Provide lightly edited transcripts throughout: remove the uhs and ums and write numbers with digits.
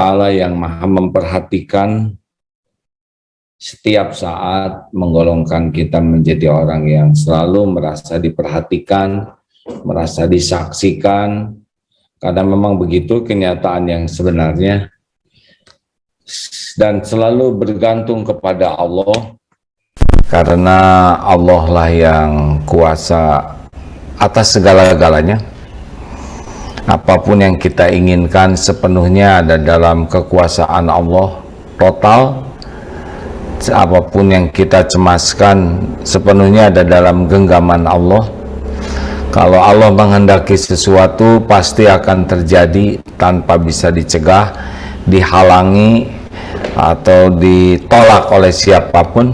Ta'ala yang maha memperhatikan setiap saat, menggolongkan kita menjadi orang yang selalu merasa diperhatikan, merasa disaksikan, karena memang begitu kenyataan yang sebenarnya, dan selalu bergantung kepada Allah, karena Allah lah yang kuasa atas segala-galanya. Apapun yang kita inginkan sepenuhnya ada dalam kekuasaan Allah total. Apapun yang kita cemaskan sepenuhnya ada dalam genggaman Allah. Kalau Allah menghendaki sesuatu pasti akan terjadi tanpa bisa dicegah, dihalangi atau ditolak oleh siapapun.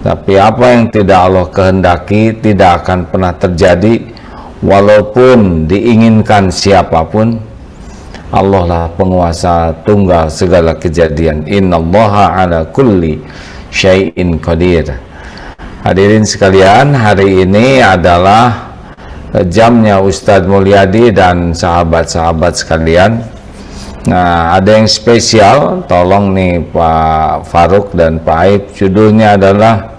Tapi apa yang tidak Allah kehendaki tidak akan pernah terjadi, walaupun diinginkan siapapun. Allah lah penguasa tunggal segala kejadian. Innallaha ala kulli syai'in qadir. Hadirin sekalian, hari ini adalah jamnya Ustadz Mulyadi dan sahabat-sahabat sekalian. Nah, ada yang spesial, tolong nih Pak Faruk dan Pak Aib, judulnya adalah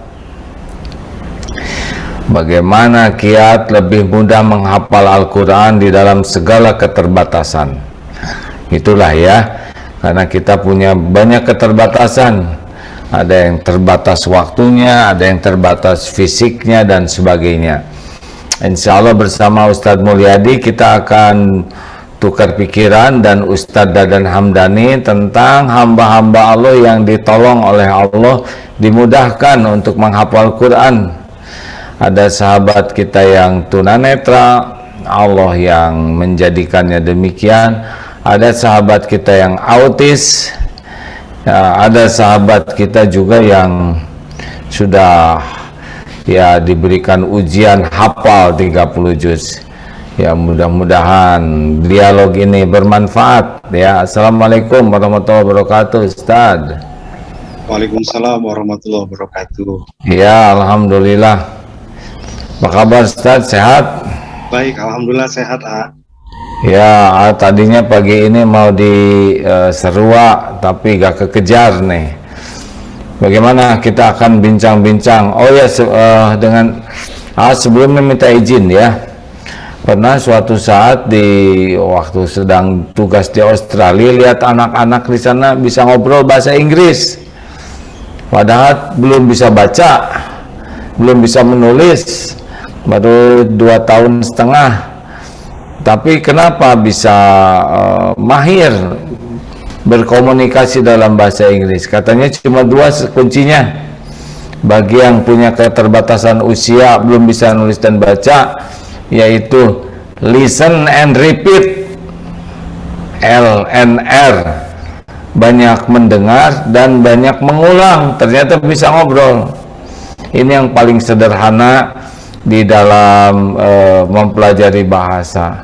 bagaimana kiat lebih mudah menghafal Al-Quran di dalam segala keterbatasan. Itulah ya, karena kita punya banyak keterbatasan. Ada yang terbatas waktunya, ada yang terbatas fisiknya dan sebagainya. Insya Allah bersama Ustadz Mulyadi kita akan tukar pikiran dan Ustadz Dadan Hamdani tentang hamba-hamba Allah yang ditolong oleh Allah, dimudahkan untuk menghafal Quran. Ada sahabat kita yang tunanetra, Allah yang menjadikannya demikian. Ada sahabat kita yang autis, ya, ada sahabat kita juga yang sudah ya diberikan ujian hafal 30 juz. Ya, mudah-mudahan dialog ini bermanfaat ya. Assalamualaikum warahmatullahi wabarakatuh, Ustaz. Waalaikumsalam warahmatullahi wabarakatuh. Ya, alhamdulillah. Apa kabar, Ustaz? Sehat? Baik, alhamdulillah sehat, Ya, tadinya pagi ini mau di Serua tapi gak kekejar nih. Bagaimana kita akan bincang-bincang? Oh ya, sebelumnya minta izin ya. Pernah suatu saat di waktu sedang tugas di Australia, lihat anak-anak di sana bisa ngobrol bahasa Inggris. Padahal belum bisa baca, belum bisa menulis, baru 2,5 tahun. Tapi kenapa bisa mahir berkomunikasi dalam bahasa Inggris? Katanya cuma 2 kuncinya. Bagi yang punya keterbatasan usia, belum bisa nulis dan baca, yaitu listen and repeat, LNR, banyak mendengar dan banyak mengulang. Ternyata bisa ngobrol. Ini yang paling sederhana di dalam mempelajari bahasa.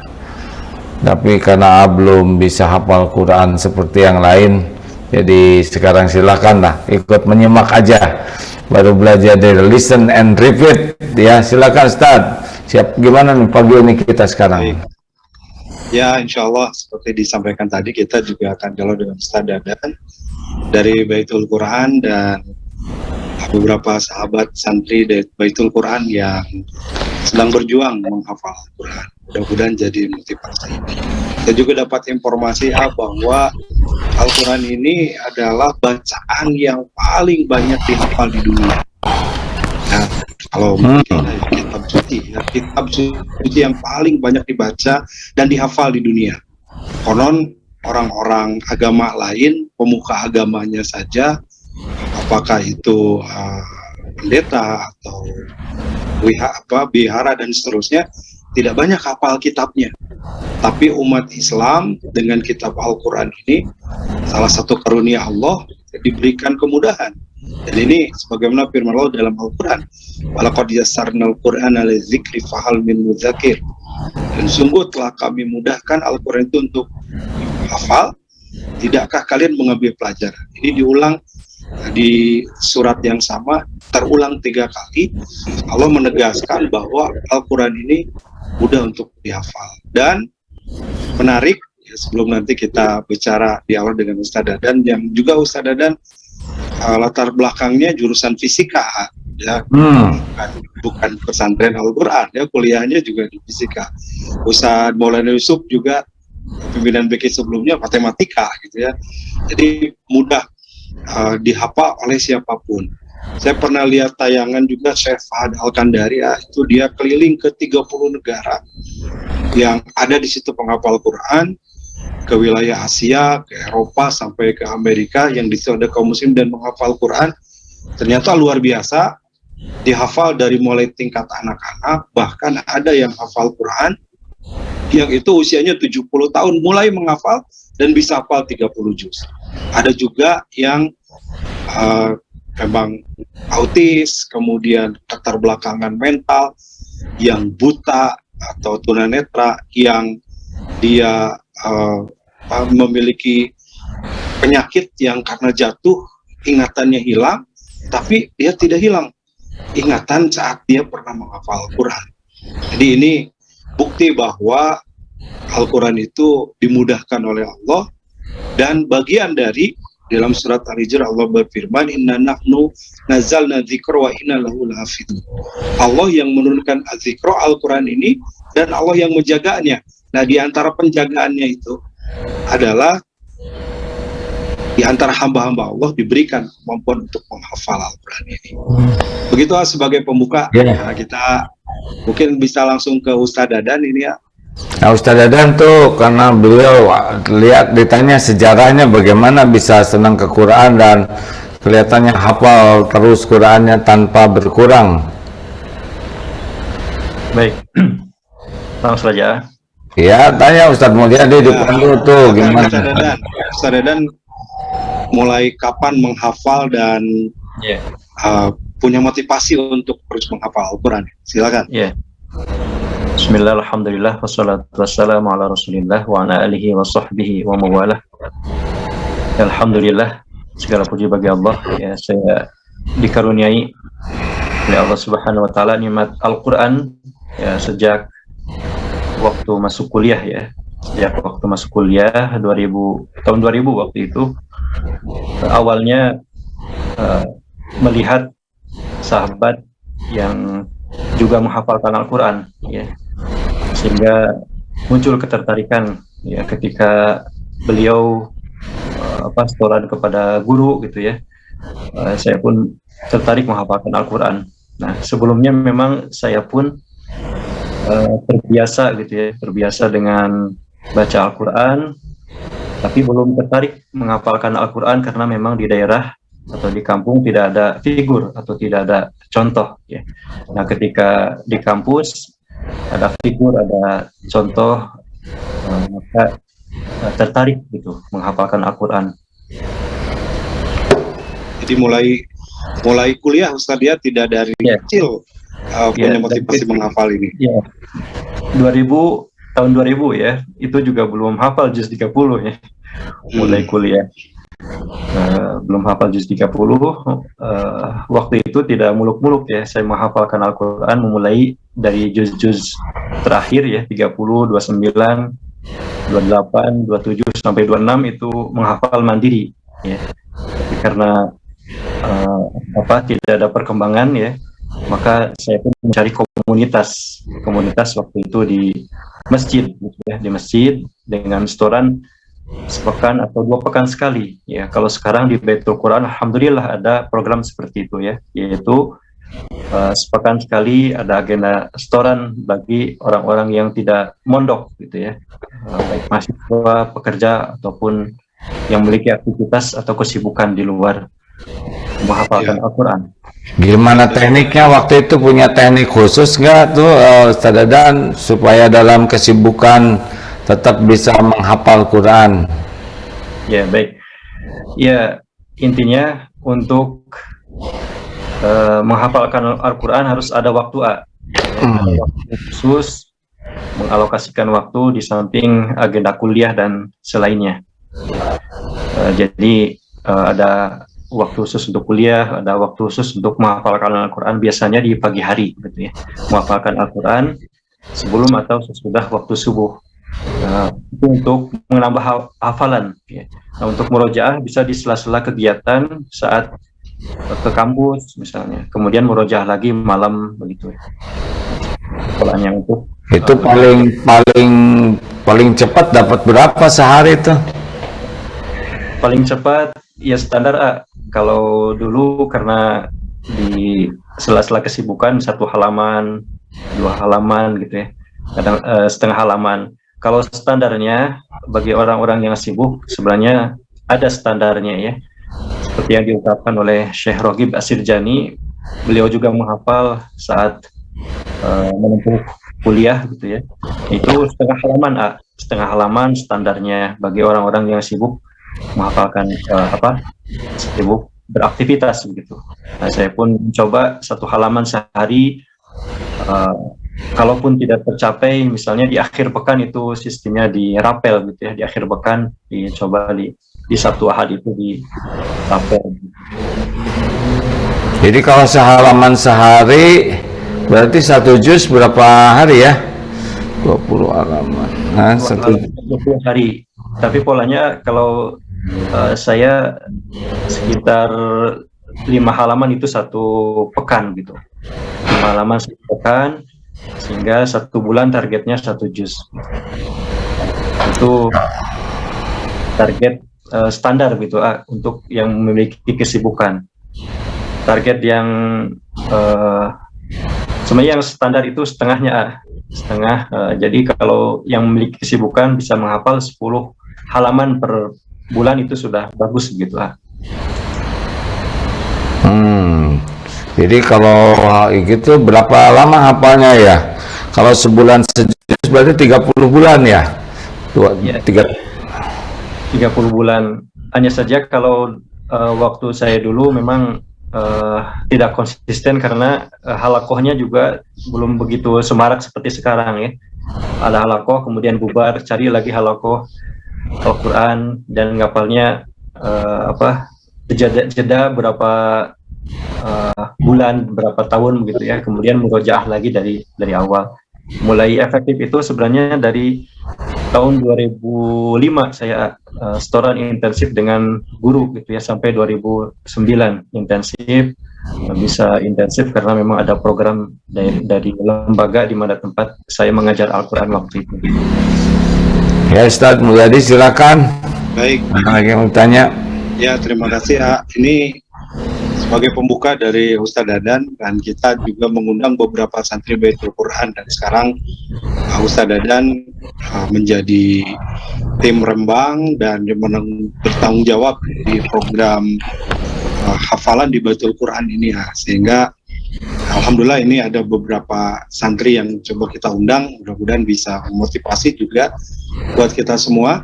Tapi karena belum bisa hafal Quran seperti yang lain, jadi sekarang silakanlah ikut menyimak aja, baru belajar dari listen and repeat ya. Silakan Ustaz. Siap, gimana nih pagi ini kita sekarang? Ya, insya Allah seperti disampaikan tadi, kita juga akan jalan dengan Ustaz Dadan dari Baitul Quran dan beberapa sahabat santri dari Baitul Quran yang sedang berjuang menghafal Quran. Mudah-mudahan jadi motivasi. Kita juga dapat informasi bahwa Al-Quran ini adalah bacaan yang paling banyak dihafal di dunia. Nah, kalau mungkin kitab suci yang paling banyak dibaca dan dihafal di dunia. Konon orang-orang agama lain, pemuka agamanya saja, apakah itu pendeta atau bihara dan seterusnya, tidak banyak hafal kitabnya. Tapi umat Islam dengan kitab Al-Quran ini, salah satu karunia Allah, diberikan kemudahan. Dan ini sebagaimana firman Allah dalam Al-Quran, walaqad yassarnal Qur'ana lidzikri fahal min mudzakir. Dan sungguh telah kami mudahkan Al-Quran itu untuk hafal, tidakkah kalian mengambil pelajaran? Ini diulang di surat yang sama, terulang 3 kali. Allah menegaskan bahwa Al-Quran ini mudah untuk dihafal. Dan menarik ya, sebelum nanti kita bicara dialog dengan Ustaz Dadan, yang juga Ustaz Dadan latar belakangnya jurusan fisika, ya, bukan pesantren Al-Quran, ya, kuliahnya juga di fisika. Ustaz Maulana Yusuf juga pimpinan BK sebelumnya matematika, gitu ya. Jadi mudah dihafal oleh siapapun. Saya pernah lihat tayangan juga Syekh Fahad Al-Kandari, ya, itu dia keliling ke 30 negara yang ada di situ penghafal Quran, ke wilayah Asia, ke Eropa, sampai ke Amerika, yang di situ ada kaum muslim dan menghafal Quran. Ternyata luar biasa, dihafal dari mulai tingkat anak-anak, bahkan ada yang hafal Quran yang itu usianya 70 tahun mulai menghafal dan bisa hafal 30 juz. Ada juga yang memang autis, kemudian keterbelakangan mental, yang buta atau tunanetra, yang dia memiliki penyakit yang karena jatuh ingatannya hilang, tapi dia tidak hilang ingatan saat dia pernah menghafal Al-Quran. Jadi ini bukti bahwa Al-Quran itu dimudahkan oleh Allah, dan bagian dari dalam surat Al-Hijr Allah berfirman, inna nahnu nazzalna dzikra wa inna lahu lahafidun. Allah yang menurunkan az-zikra Al-Quran ini, dan Allah yang menjaganya. Nah, di antara penjagaannya itu adalah di antara hamba-hamba Allah diberikan kemampuan untuk menghafal Al-Quran ini. Begitu sebagai pembuka. Nah, kita mungkin bisa langsung ke Ustaz Dadan ini, ya. Nah, Ustaz Dadan tuh karena beliau lihat ditanya sejarahnya bagaimana bisa senang ke Quran dan kelihatannya hafal terus Qurannya tanpa berkurang. Baik, langsung saja. Ya, tanya Ustaz Mulyadi di Pandu tuh gimana? Ustaz Dadan mulai kapan menghafal dan punya motivasi untuk terus menghafal Al-Quran? Silakan. Bismillah, alhamdulillah, wassalatu wassalamu ala rasulillah wa ala alihi wa sahbihi wa mawalah. Alhamdulillah, segala puji bagi Allah, ya, saya dikaruniai oleh Allah Subhanahu wa taala nikmat Al-Quran, ya, sejak waktu masuk kuliah, ya. Sejak waktu masuk kuliah tahun 2000 waktu itu, awalnya melihat sahabat yang juga menghafalkan Al-Quran, ya, sehingga muncul ketertarikan, ya, ketika beliau setoran kepada guru, gitu ya. Saya pun tertarik menghafalkan Al-Quran. Nah, sebelumnya memang saya pun terbiasa, gitu ya, terbiasa dengan baca Al-Quran, tapi belum tertarik menghafalkan Al-Quran karena memang di daerah atau di kampung tidak ada figur atau tidak ada contoh, ya. Nah, ketika di kampus ada figur, ada contoh, maka tertarik gitu menghafalkan Al-Quran. Jadi mulai kuliah Ustaz, dia tidak dari kecil punya motivasi menghafal ini. Ya, tahun 2000 ya, itu juga belum hafal juz 30 ya, mulai kuliah. Belum hafal juz 30, waktu itu tidak muluk-muluk, ya, saya menghafalkan Al-Quran memulai dari juz-juz terakhir, ya, 30, 29, 28, 27 sampai 26 itu menghafal mandiri, ya. Tapi karena tidak ada perkembangan, ya, maka saya pun mencari komunitas waktu itu di masjid, gitu ya, di masjid dengan setoran sepekan atau 2 pekan sekali, ya. Kalau sekarang di Baitul Quran alhamdulillah ada program seperti itu, ya, yaitu sepekan sekali ada agenda setoran bagi orang-orang yang tidak mondok, gitu ya, baik mahasiswa, pekerja, ataupun yang memiliki aktivitas atau kesibukan di luar menghafalkan Al-Quran. Gimana tekniknya waktu itu, punya teknik khusus nggak tuh Ustaz Dadan supaya dalam kesibukan tetap bisa menghafal Quran? Ya, baik. Ya, intinya untuk menghafalkan Al-Quran harus ada waktu, waktu khusus, mengalokasikan waktu di samping agenda kuliah dan selainnya. Jadi ada waktu khusus untuk kuliah, ada waktu khusus untuk menghafalkan Al-Quran, biasanya di pagi hari, gitu ya, menghafalkan Al-Quran sebelum atau sesudah waktu subuh. itu untuk menambah hafalan. Ya. Nah, untuk murojaah bisa di sela-sela kegiatan saat ke kampus misalnya, kemudian murojaah lagi malam begitu ya. Polanya untuk Itu paling cepat dapat berapa sehari itu? paling cepat ya standar kalau dulu karena di sela-sela kesibukan 1 halaman 2 halaman gitu ya, kadang setengah halaman. Kalau standarnya bagi orang-orang yang sibuk sebenarnya ada standarnya ya, seperti yang diungkapkan oleh Syekh Roghib Asirjani. Beliau juga menghafal saat menempuh kuliah gitu ya, itu setengah halaman standarnya bagi orang-orang yang sibuk menghafalkan sibuk beraktivitas begitu. Nah, saya pun mencoba 1 halaman sehari. Kalaupun tidak tercapai, misalnya di akhir pekan itu sistemnya di rapel gitu ya, di akhir pekan dicoba di Sabtu Ahad itu di rapel. Jadi kalau sehalaman sehari berarti 1 juz berapa hari ya? 20 halaman. Nah, 20 hari. Tapi polanya kalau saya sekitar 5 halaman itu 1 pekan gitu. 5 halaman 1 pekan, sehingga 1 bulan targetnya 1 juz. Itu target standar gitu untuk yang memiliki kesibukan. Target yang sebenarnya yang standar itu setengahnya setengah. Jadi kalau yang memiliki kesibukan bisa menghafal 10 halaman per bulan itu sudah bagus gitu. Jadi kalau gitu berapa lama hafalnya ya? Kalau sebulan sejuz berarti 30 bulan ya? 30 bulan. Hanya saja kalau waktu saya dulu memang tidak konsisten karena halakohnya juga belum begitu semarak seperti sekarang ya. Ada halakoh kemudian bubar, cari lagi halakoh Al-Quran, dan ngapalnya jeda berapa bulan, berapa tahun begitu ya, kemudian murojaah lagi dari awal. Mulai efektif itu sebenarnya dari tahun 2005 saya setoran intensif dengan guru gitu ya, sampai 2009 intensif. Bisa intensif karena memang ada program dari lembaga di mana tempat saya mengajar Al-Quran waktu itu. Ya Ustadz Mulyadi, silakan. Baik. Ada lagi yang bertanya? Ya, terima kasih ya. Ini sebagai pembuka dari Ustadz Dadan, dan kita juga mengundang beberapa santri Baitul Quran, dan sekarang Ustadz Dadan menjadi tim Rembang dan bertanggung jawab di program hafalan di Baitul Quran ini ya. Sehingga alhamdulillah ini ada beberapa santri yang coba kita undang, mudah-mudahan bisa memotivasi juga buat kita semua.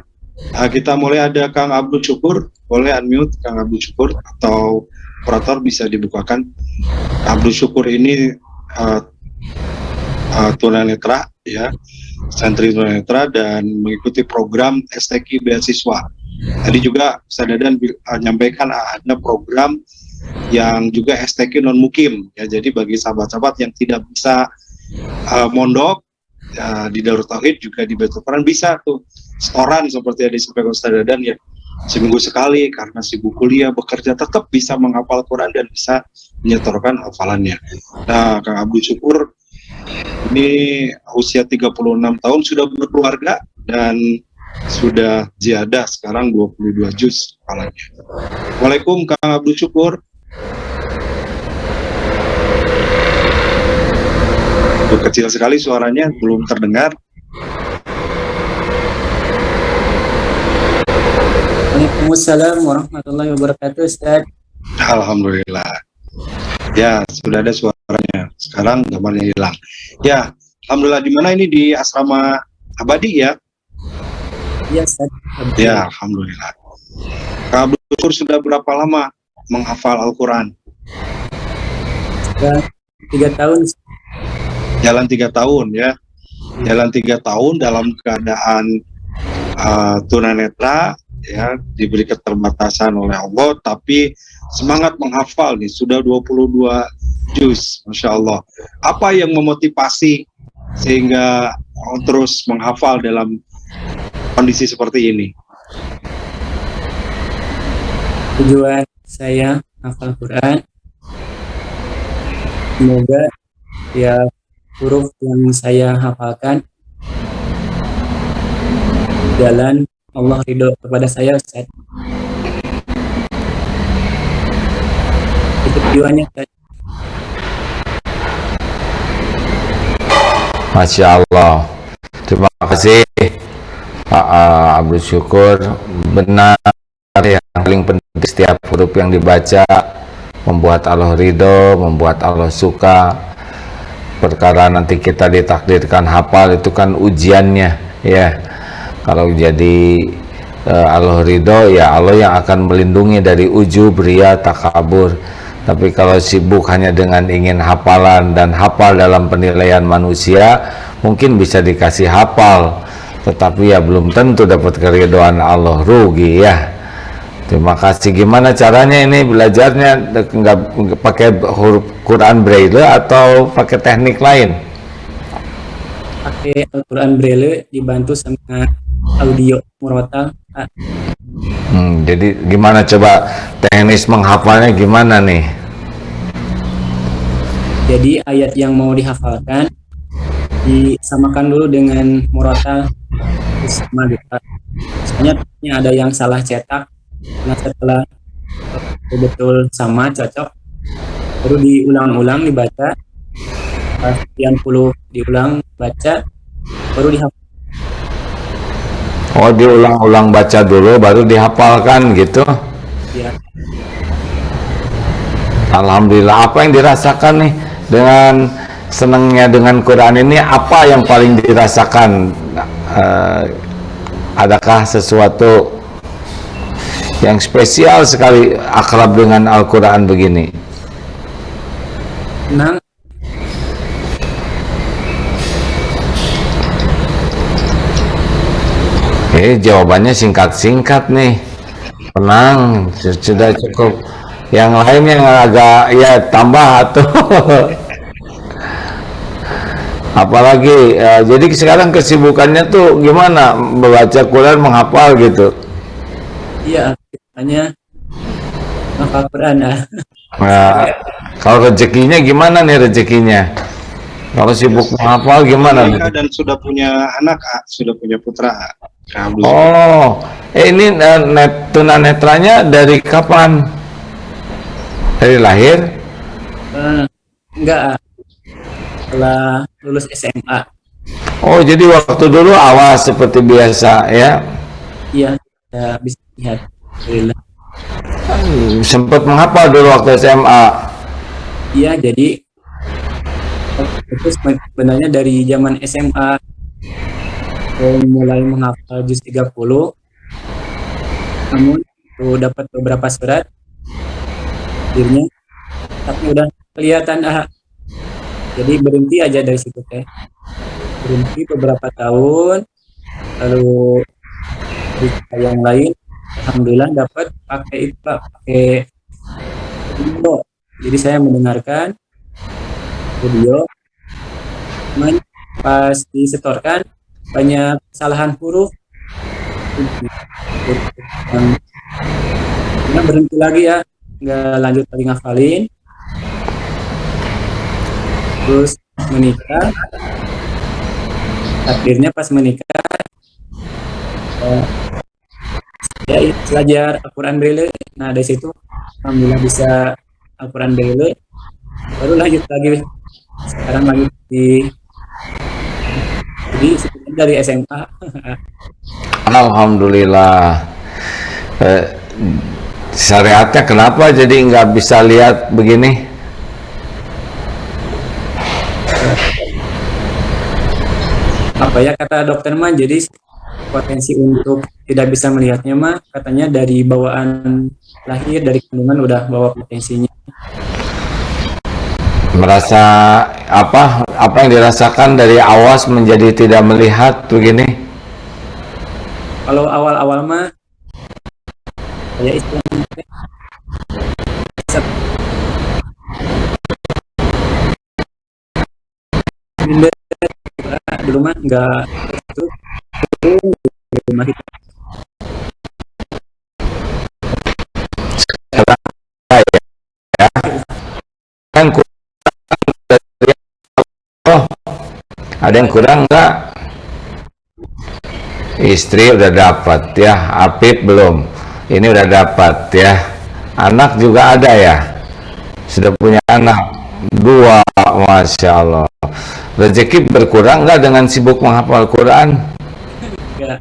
Kita mulai ada Kang Abdul Syukur, boleh unmute Kang Abdul Syukur, atau operator bisa dibukakan. Abdul Syukur ini tunanetra ya, santri tunanetra dan mengikuti program STQ beasiswa. Tadi juga Ustadz Dadan menyampaikan ada program yang juga STQ non mukim ya, jadi bagi sahabat-sahabat yang tidak bisa mondok di Darut Tauhid juga di Baitul Quran bisa tuh setoran seperti yang disampaikan Ustadz Dadan ya, seminggu sekali karena sibuk kuliah bekerja tetap bisa menghafal Quran dan bisa menyetorkan hafalannya. Nah, Kang Abdul Syukur ini usia 36 tahun, sudah berkeluarga dan sudah ziyadah sekarang 22 juz hafalannya. Waalaikumsalam Kang Abdul Syukur. Itu kecil sekali suaranya, belum terdengar. Waalaikumsalam warahmatullahi wabarakatuh, Ustaz. Alhamdulillah. Ya, sudah ada suaranya. Sekarang gambarnya hilang. Ya, alhamdulillah. Di mana ini? Di Asrama Abadi ya? Iya, Ustaz. Ya, alhamdulillah. Kak Abdul Syukur sudah berapa lama menghafal Al-Quran? Sudah 3 tahun. Jalan 3 tahun ya. Jalan 3 tahun dalam keadaan tunanetra ya, diberi keterbatasan oleh Allah, tapi semangat menghafal nih, sudah 22 juz, Masya Allah. Apa yang memotivasi sehingga terus menghafal dalam kondisi seperti ini? Tujuan saya hafal Quran, semoga ya huruf yang saya hafalkan jalan Allah ridho kepada saya, Ustaz. Itu tujuannya, Ustaz. Masya Allah. Terima kasih Pak Abdul Syukur. Benar, yang paling penting setiap huruf yang dibaca membuat Allah ridho, membuat Allah suka. Perkara nanti kita ditakdirkan hafal itu kan ujiannya, ya. Kalau jadi Allah ridho, ya Allah yang akan melindungi dari ujub, ria, takabur. Tapi kalau sibuk hanya dengan ingin hafalan dan hafal dalam penilaian manusia, mungkin bisa dikasih hafal, tetapi ya belum tentu dapat keridhaan Allah, rugi ya. Terima kasih. Gimana caranya ini belajarnya? Nggak pakai huruf Quran Braille atau pakai teknik lain? Pakai Al-Quran Braille dibantu sama audio murotal. Jadi gimana coba teknis menghafalnya gimana nih? Jadi ayat yang mau dihafalkan disamakan dulu dengan murotal sama gitu. Misalnya ada yang salah cetak, nah setelah betul sama cocok, baru diulang-ulang dibaca, sekian puluh diulang baca, baru dihafal. Oh, diulang-ulang baca dulu baru dihafalkan gitu. Ya. Alhamdulillah. Apa yang dirasakan nih dengan senangnya dengan Quran ini? Apa yang paling dirasakan? Adakah sesuatu yang spesial sekali akrab dengan Al-Quran begini? Senang. Jawabannya singkat-singkat nih. Tenang, sudah cukup. Yang lain yang agak ya tambah atau apalagi jadi sekarang kesibukannya tuh gimana? Membaca Quran, menghafal gitu. Iya, hanya hafal Quran. Kalau rezekinya gimana nih rezekinya? Kalau sibuk menghafal gimana? Menikah dan sudah punya anak, sudah punya putra. Oh, ini tunanetranya dari kapan? Dari lahir? Enggak, setelah lulus SMA. Oh, jadi waktu dulu awas seperti biasa ya? Iya, ya, bisa lihat. Alhamdulillah. Sempat menghafal dulu waktu SMA. Iya, jadi itu sebenarnya dari zaman SMA mulai menghafal juz 30, namun dapat beberapa surat akhirnya, tapi udah kelihatan jadi berhenti aja dari situ teh, berhenti beberapa tahun, lalu di yang lain alhamdulillah dapat pakai itu Pak, pakai video. Jadi saya mendengarkan video, cuman pas disetorkan banyak kesalahan huruf, yang berhenti lagi ya, nggak lanjut lagi ngafalin. Terus menikah, akhirnya pas menikah ya belajar Al-Quran Braille. Nah dari situ alhamdulillah bisa Al-Quran Braille, baru lanjut lagi sekarang lanjut jadi dari SMA. Alhamdulillah. Syariatnya kenapa jadi nggak bisa lihat begini? Apa ya kata dokter mah, jadi potensi untuk tidak bisa melihatnya mah katanya dari bawaan lahir, dari kandungan udah bawa potensinya. Merasa apa yang dirasakan dari awas menjadi tidak melihat begini? Kalau awal-awal mah kayak istilahnya dulu mah enggak itu rumah kita. Ya, kan kurang dari Allah. Ada yang kurang nggak? Istri udah dapat ya, Apip belum. Ini udah dapat ya. Anak juga ada ya. Sudah punya anak 2, Masya Allah. Rezeki berkurang nggak dengan sibuk menghafal Quran? Ya,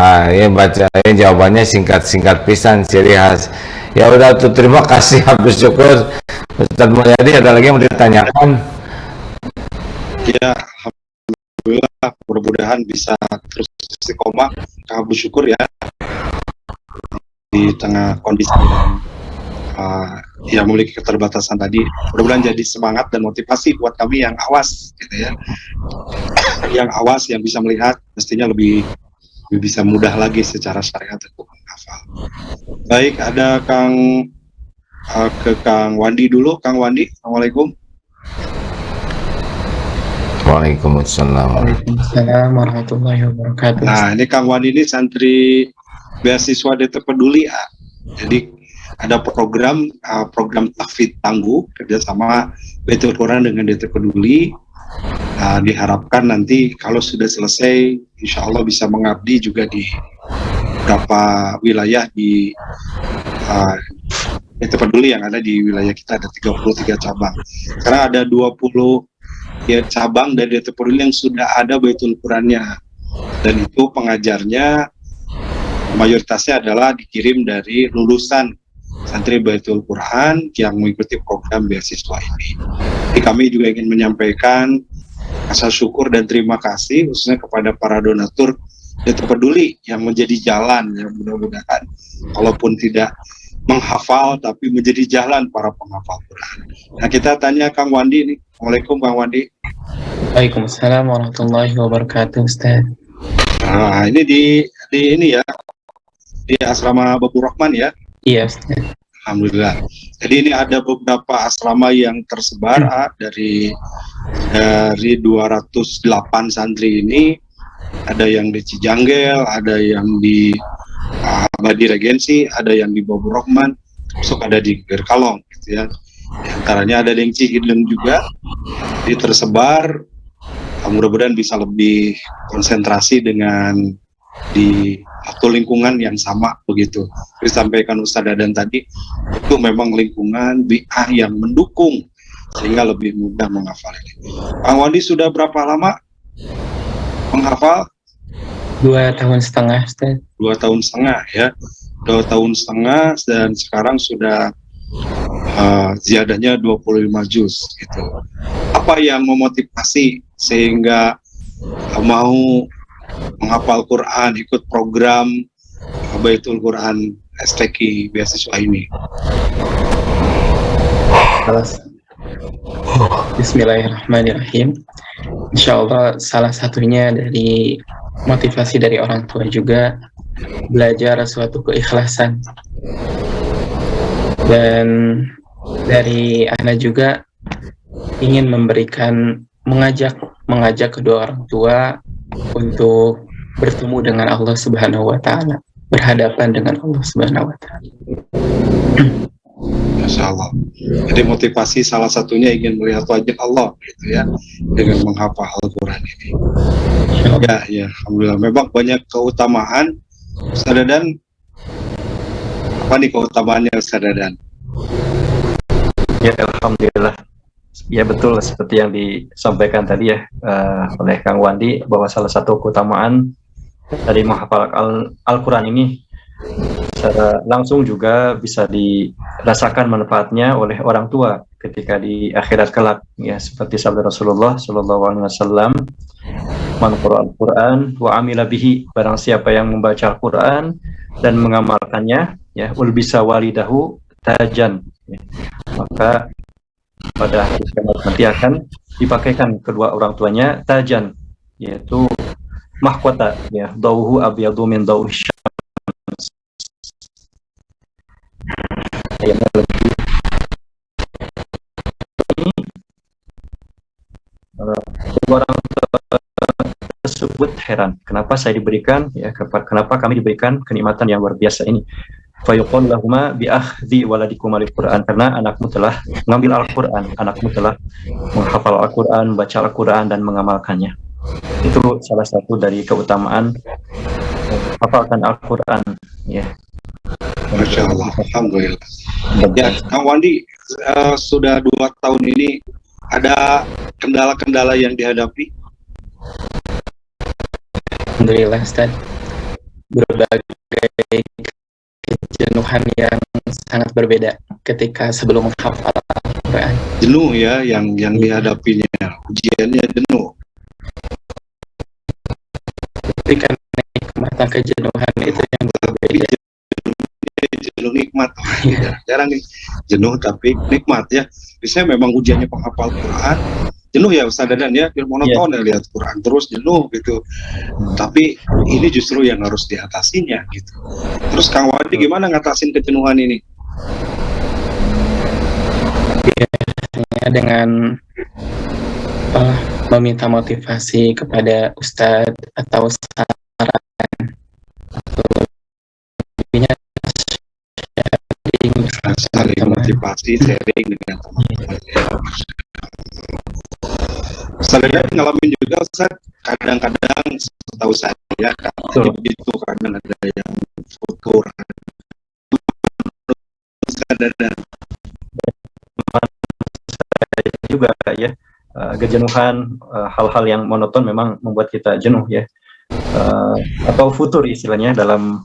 Ya baca ini jawabannya singkat-singkat pisan ciri khas. Ya udah tuh, terima kasih, habis syukur. Ustaz Mulyadi, ada lagi yang mau ditanyakan? Ya, alhamdulillah, mudah-mudahan bisa terus istiqomah, bersyukur ya di tengah kondisi yang memiliki keterbatasan tadi. Mudah-mudahan jadi semangat dan motivasi buat kami yang awas, gitu ya. Yang awas, yang bisa melihat, mestinya lebih bisa mudah lagi secara syariat untuk menghafal. Baik, ada ke Kang Wandi dulu. Kang Wandi, Assalamualaikum. Waalaikumsalam. Waalaikumsalam warahmatullahi wabarakatuh. Nah, ini Kang Wandi ini santri beasiswa DT Peduli ya. Jadi ada program tahfidz tangguh kerjasama Baitul Quran dengan DT Peduli. Diharapkan nanti kalau sudah selesai, insya Allah bisa mengabdi juga di beberapa wilayah di DT Peduli yang ada di wilayah kita. Ada 33 cabang. Sekarang ada 20 ya, cabang dari DT Peduli yang sudah ada Baitul Qurannya, dan itu pengajarnya mayoritasnya adalah dikirim dari lulusan santri Baitul Quran yang mengikuti program beasiswa ini. Jadi kami juga ingin menyampaikan rasa syukur dan terima kasih khususnya kepada para donatur DT Peduli yang menjadi jalan, yang mudah-mudahan walaupun tidak menghafal tapi menjadi jalan para penghafal Quran. Nah, kita tanya Kang Wandi nih. Assalamualaikum Kang Wandi. Waalaikumsalam warahmatullahi wabarakatuh, Ustaz. Nah, ini di ini ya, di asrama Babu Rahman ya. Iya, Ustaz. Alhamdulillah. Jadi ini ada beberapa asrama yang tersebar dari 208 santri ini. Ada yang di Cijanggel, ada yang di Abadi Regensi, ada yang di Babu Rahman, termasuk ada di Gerkalong, gitu ya. Di antaranya ada yang Cihideng juga. Jadi tersebar. Mudah-mudahan bisa lebih konsentrasi dengan di satu lingkungan yang sama begitu. Disampaikan Ustaz Dadan tadi, itu memang lingkungan bi'ah yang mendukung sehingga lebih mudah menghafal ini. Kang Wandi sudah berapa lama menghafal? 2 tahun setengah, Ustaz. 2 tahun setengah ya. 2 tahun setengah dan sekarang sudah ziadahnya 25 juz gitu. Apa yang memotivasi sehingga mau menghafal Quran, ikut program Baitul Quran STQ beasiswa ini? Bismillahirrahmanirrahim. Insya Allah salah satunya dari motivasi dari orang tua juga belajar suatu keikhlasan, dan dari anak juga ingin mengajak kedua orang tua untuk bertemu dengan Allah Subhanahu wa Ta'ala, berhadapan dengan Allah Subhanahu wa Ta'ala. Masya Allah. Jadi motivasi salah satunya ingin melihat wajah Allah gitu ya, dengan menghafal Al-Quran ini. Ya, alhamdulillah. Memang banyak keutamaan. Ustaz Dadan, apa nih keutamaannya Ustaz Dadan? Ya, alhamdulillah. Ya betul, seperti yang disampaikan tadi ya oleh Kang Wandi, bahwa salah satu keutamaan dari menghafal Al-Quran ini secara langsung juga bisa dirasakan manfaatnya oleh orang tua ketika di akhirat kelak, ya, seperti sabda Rasulullah SAW, man qara'a al-Quran wa amila bihi, barang siapa yang membaca Al-Quran dan mengamalkannya, ya, ulbisa walidahu tajan, ya, maka pada hari kiamat nanti akan dipakaikan kedua orang tuanya tajan, yaitu mahkota, ya, dauhu abyadu min dauhi syams, yang lebih kedua orang tua tersebut heran, kenapa saya diberikan, ya, kenapa kami diberikan kenikmatan yang luar biasa ini. Fayuqal lahuma bi akhdhi waladikum al-Qur'an, karena anakmu telah mengambil Al-Qur'an, anakmu telah menghafal Al-Qur'an, membaca Al-Qur'an dan mengamalkannya. Itu salah satu dari keutamaan hafalkan Al-Qur'an, ya. Masya Allah, alhamdulillah. Ya, Kang Wandi, sudah 2 tahun ini ada kendala-kendala yang dihadapi? Alhamdulillah Ustaz, berbagai kejenuhan yang sangat berbeda ketika sebelum menghafal Al-Quran. Jenuh ya yang dihadapinya, ujiannya jenuh. Tapi kan nikmatan kejenuhan itu yang berbeda. Jenuh nikmat, jarang nih jenuh tapi nikmat ya. Biasanya memang ujiannya penghafal Quran, jenuh ya Ustaz Dadan ya, monoton ya lihat Quran terus jenuh gitu. Tapi ini justru yang harus diatasinya gitu. Terus Kang Wadi gimana ngatasin kejenuhan ini? Biasanya dengan meminta motivasi kepada Ustadz atau saran atau lebihnya Saling motivasi, sharing dengan teman-teman. Ustaz Dadan ngalamin juga Ustaz, kadang-kadang setahu saya kalau itu kadang ada yang futur. Ustaz Dadan juga ya, kejenuhan, hal-hal yang monoton memang membuat kita jenuh ya, atau futur istilahnya dalam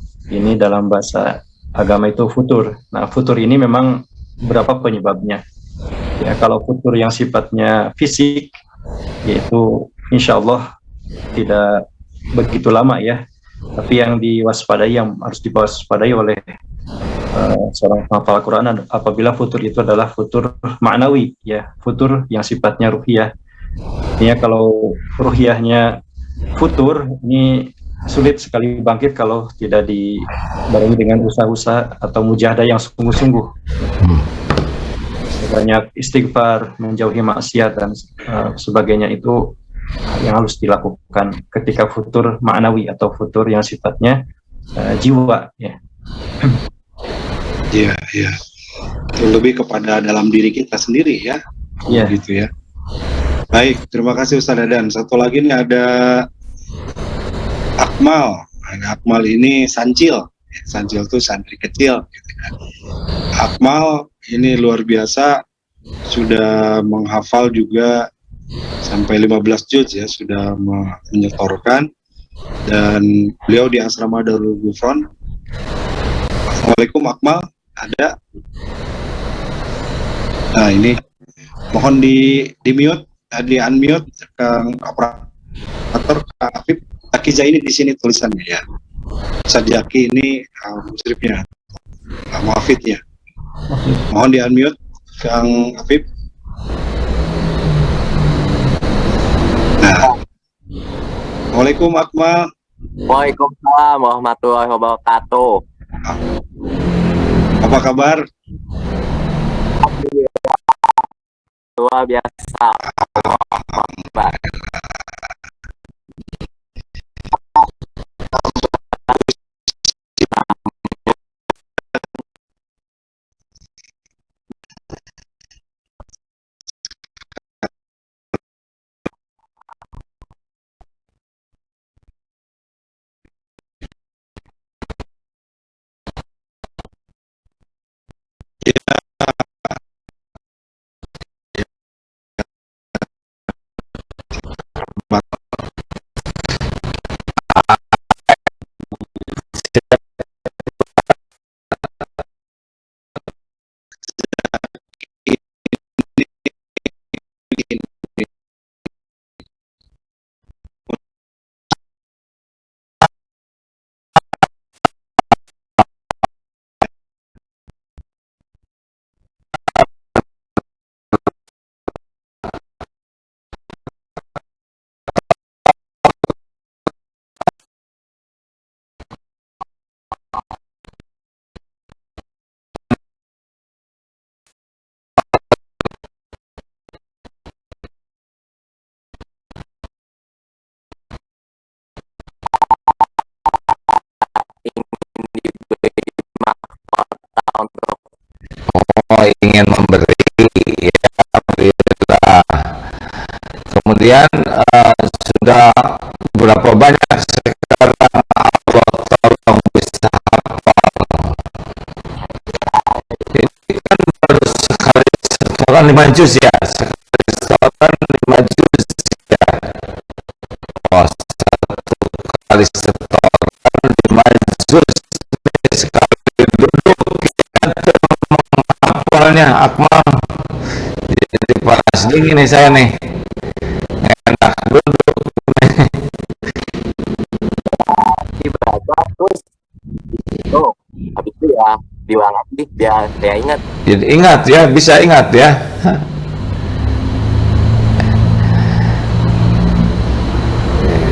bahasa agama itu futur. Nah, futur ini memang berapa penyebabnya ya. Kalau futur yang sifatnya fisik, yaitu insya Allah tidak begitu lama ya, tapi yang diwaspadai, yang harus diwaspadai oleh seorang penghafal Al-Quran apabila futur itu adalah futur ma'nawi ya, futur yang sifatnya ruhiyah. Artinya kalau ruhiyahnya futur, ini sulit sekali bangkit kalau tidak dibarengi dengan usaha-usaha atau mujahadah yang sungguh-sungguh. Banyak istighfar, menjauhi maksiat dan sebagainya, itu yang harus dilakukan ketika futur ma'nawi atau futur yang sifatnya jiwa ya. Iya, iya. Lebih kepada dalam diri kita sendiri ya. Iya. Gitu ya. Baik, terima kasih Ustaz Dadan. Satu lagi nih ada Akmal. Nah, Akmal ini Sancil. Sancil itu santri kecil gitu kan. Akmal ini luar biasa, sudah menghafal juga sampai 15 juz ya, sudah menyetorkan, dan beliau di asrama Darul Ghufran. Assalamualaikum Akmal, ada? Nah ini mohon di mute, di unmute Kang operator, Kang Afif. Akiza ini di sini tulisannya ya. Sajaki ini musyrifnya, muafidnya. Mohon di unmute Kang Afif. Nah, Assalamualaikum Akmal. Waalaikumsalam warahmatullahi wabarakatuh. Apa kabar? Luar biasa. artian sudah berapa banyak sekarang Allah tolong bisa hafal. Ini kan baru sekali setoran 5 juz ya, sekali setoran 5 juz ya. Oh, satu kali setoran 5 juz, sekali duduk kita menghafalnya Akmal. Jadi panas dingin nih saya nih, enak duduk. Dibaca terus itu habis itu ya diulang lagi biar saya ingat. Jadi ingat ya, bisa ingat ya.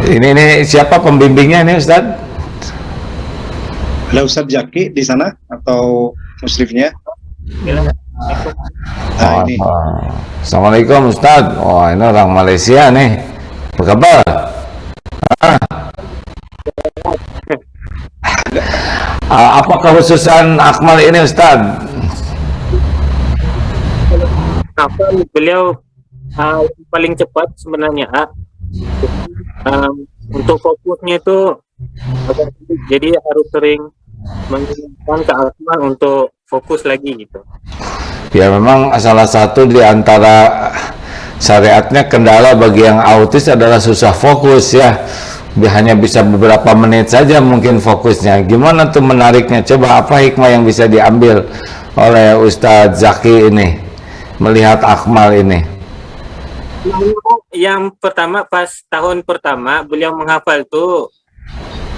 Ini siapa pembimbingnya ini Ustaz? Ada Ustadz Jaki di sana atau musyrifnya? Nah, ini. Assalamualaikum Ustaz. Oh, ini orang Malaysia nih. Apa kabar? Apa kekhususan Akmal ini Ustaz? Apa beliau paling cepat sebenarnya, untuk fokusnya itu agak sulit. Jadi harus sering mengingatkan ke Akmal untuk fokus lagi gitu. Ya memang salah satu di antara syariatnya kendala bagi yang autis adalah susah fokus ya. Hanya bisa beberapa menit saja mungkin fokusnya. Gimana tuh menariknya? Coba apa hikmah yang bisa diambil oleh Ustadz Zaki ini melihat Akmal ini? Yang pertama, pas tahun pertama beliau menghafal tuh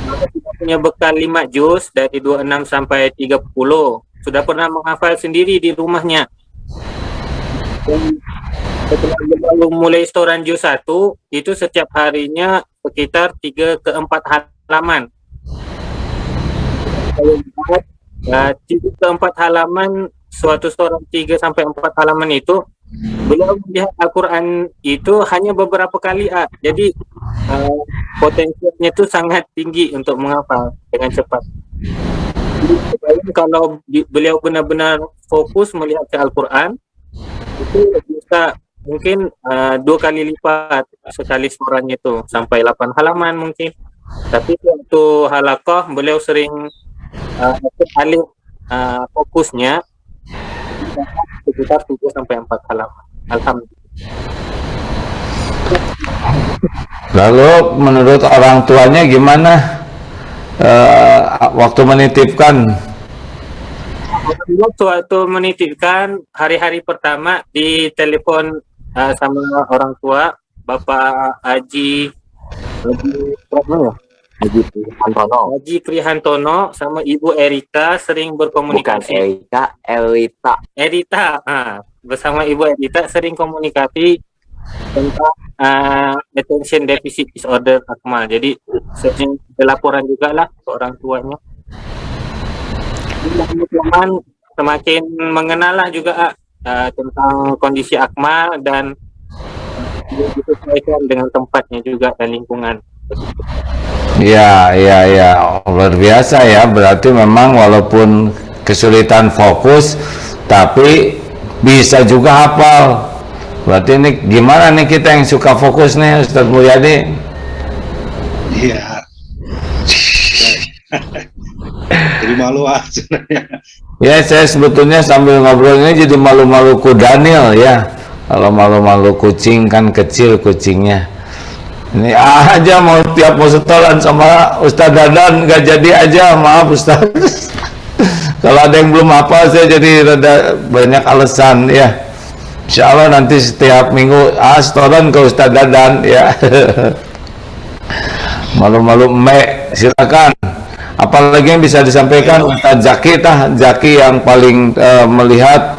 kita punya bekal 5 juz dari 26 sampai 30. Sudah pernah menghafal sendiri di rumahnya. Dan setelah beliau mulai setoran juz 1, itu setiap harinya sekitar 3 ke 4 halaman. 3 ke 4 halaman, suatu setoran 3 sampai 4 halaman itu beliau melihat Al-Quran itu hanya beberapa kali. Jadi potensinya itu sangat tinggi untuk menghafal dengan cepat. Jadi, kalau beliau benar-benar fokus melihat ke Al-Quran, itu bisa mungkin 2 kali lipat sekali setorannya itu sampai 8 halaman mungkin. Tapi waktu halaqah beliau sering alih fokusnya sekitar 3 sampai 4 halaman. Alhamdulillah. Lalu menurut orang tuanya gimana waktu menitipkan? Waktu menitipkan hari-hari pertama di telepon sama orang tua, Bapak Haji Krihantono sama Ibu Erita sering Bukan berkomunikasi. Erita. Bersama Ibu Erita sering komunikasi tentang attention deficit disorder Akmal. Jadi sering ada laporan juga lah ke orang tuanya. Teman semakin mengenal lah juga tentang kondisi Akmal dan disesuaikan dengan tempatnya juga dan lingkungan. Ya, luar biasa ya. Berarti memang walaupun kesulitan fokus, tapi bisa juga hafal. Berarti ini gimana nih kita yang suka fokus nih Ustadz Mulyadi? Iya. Jadi malu sebenarnya. Ya, saya sebetulnya sambil ngobrol ini jadi malu-maluku Daniel ya. Kalau malu-malu kucing kan kecil kucingnya. Ini aja mau setoran sama Ustadz Dadan nggak jadi aja, maaf Ustadz. Kalau ada yang belum hafal saya jadi rada banyak alasan ya. Insya Allah nanti setiap minggu setoran ke Ustadz Dadan ya. Malu-malu Mek, silakan. Apalagi yang bisa disampaikan Ustadz Zaki yang paling melihat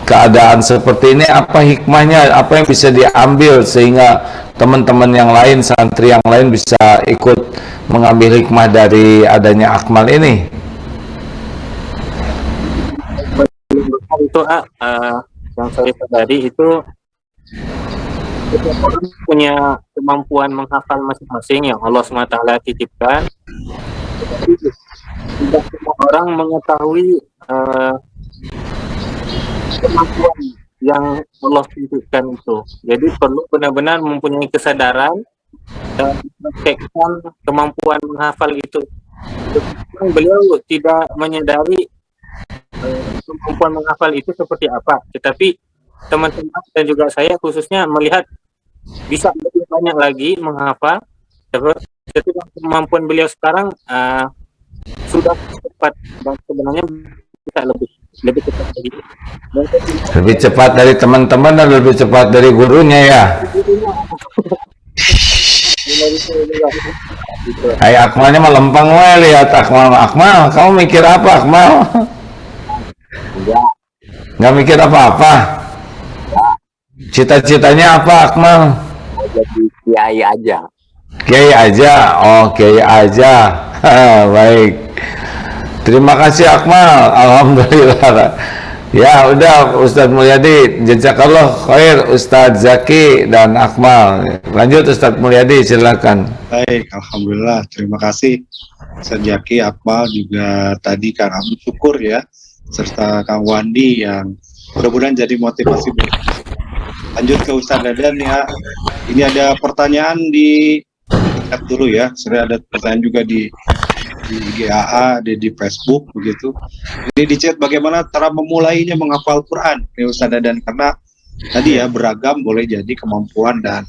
keadaan seperti ini, apa hikmahnya, apa yang bisa diambil sehingga teman-teman yang lain, santri yang lain bisa ikut mengambil hikmah dari adanya Akmal ini? Itu yang saya sadari itu setiap orang punya kemampuan menghafal masing-masing yang Allah SWT titipkan. Tetapi tidak semua orang mengetahui kemampuan yang Allah tentukan itu. Jadi perlu benar-benar mempunyai kesadaran dan mempraktekkan kemampuan menghafal itu. Beliau tidak menyadari kemampuan menghafal itu seperti apa, tetapi teman-teman dan juga saya khususnya melihat bisa lebih banyak lagi menghafal. Seperti kemampuan beliau sekarang sudah cepat dan sebenarnya bisa lebih cepat lagi. Lebih cepat dari teman-teman dan lebih cepat dari gurunya ya. Hai Akmalnya mah lempeng wae, lihat Akmal, kamu mikir apa Akmal? Nggak mikir apa-apa. Cita-citanya apa Akmal? Jadi kiai aja. Kiai aja, oh Kiai aja. Baik. Terima kasih Akmal, alhamdulillah. Ya udah Ustadz Mulyadi, jazakallah khair Ustadz Zaki dan Akmal. Lanjut Ustadz Mulyadi, silakan. Baik, alhamdulillah. Terima kasih Ustadz Zaki, Akmal, juga tadi Kang Abdul Syukur ya, serta Kang Wandi yang mudah-mudahan jadi motivasi. Lanjut ke Ustadz Dadan ya. Ini ada pertanyaan di chat dulu ya. Sudah ada pertanyaan juga di GAA, di Facebook begitu. Ini di chat bagaimana cara memulainya menghafal Quran, ya Ustaz Dadan, karena tadi ya beragam, boleh jadi kemampuan dan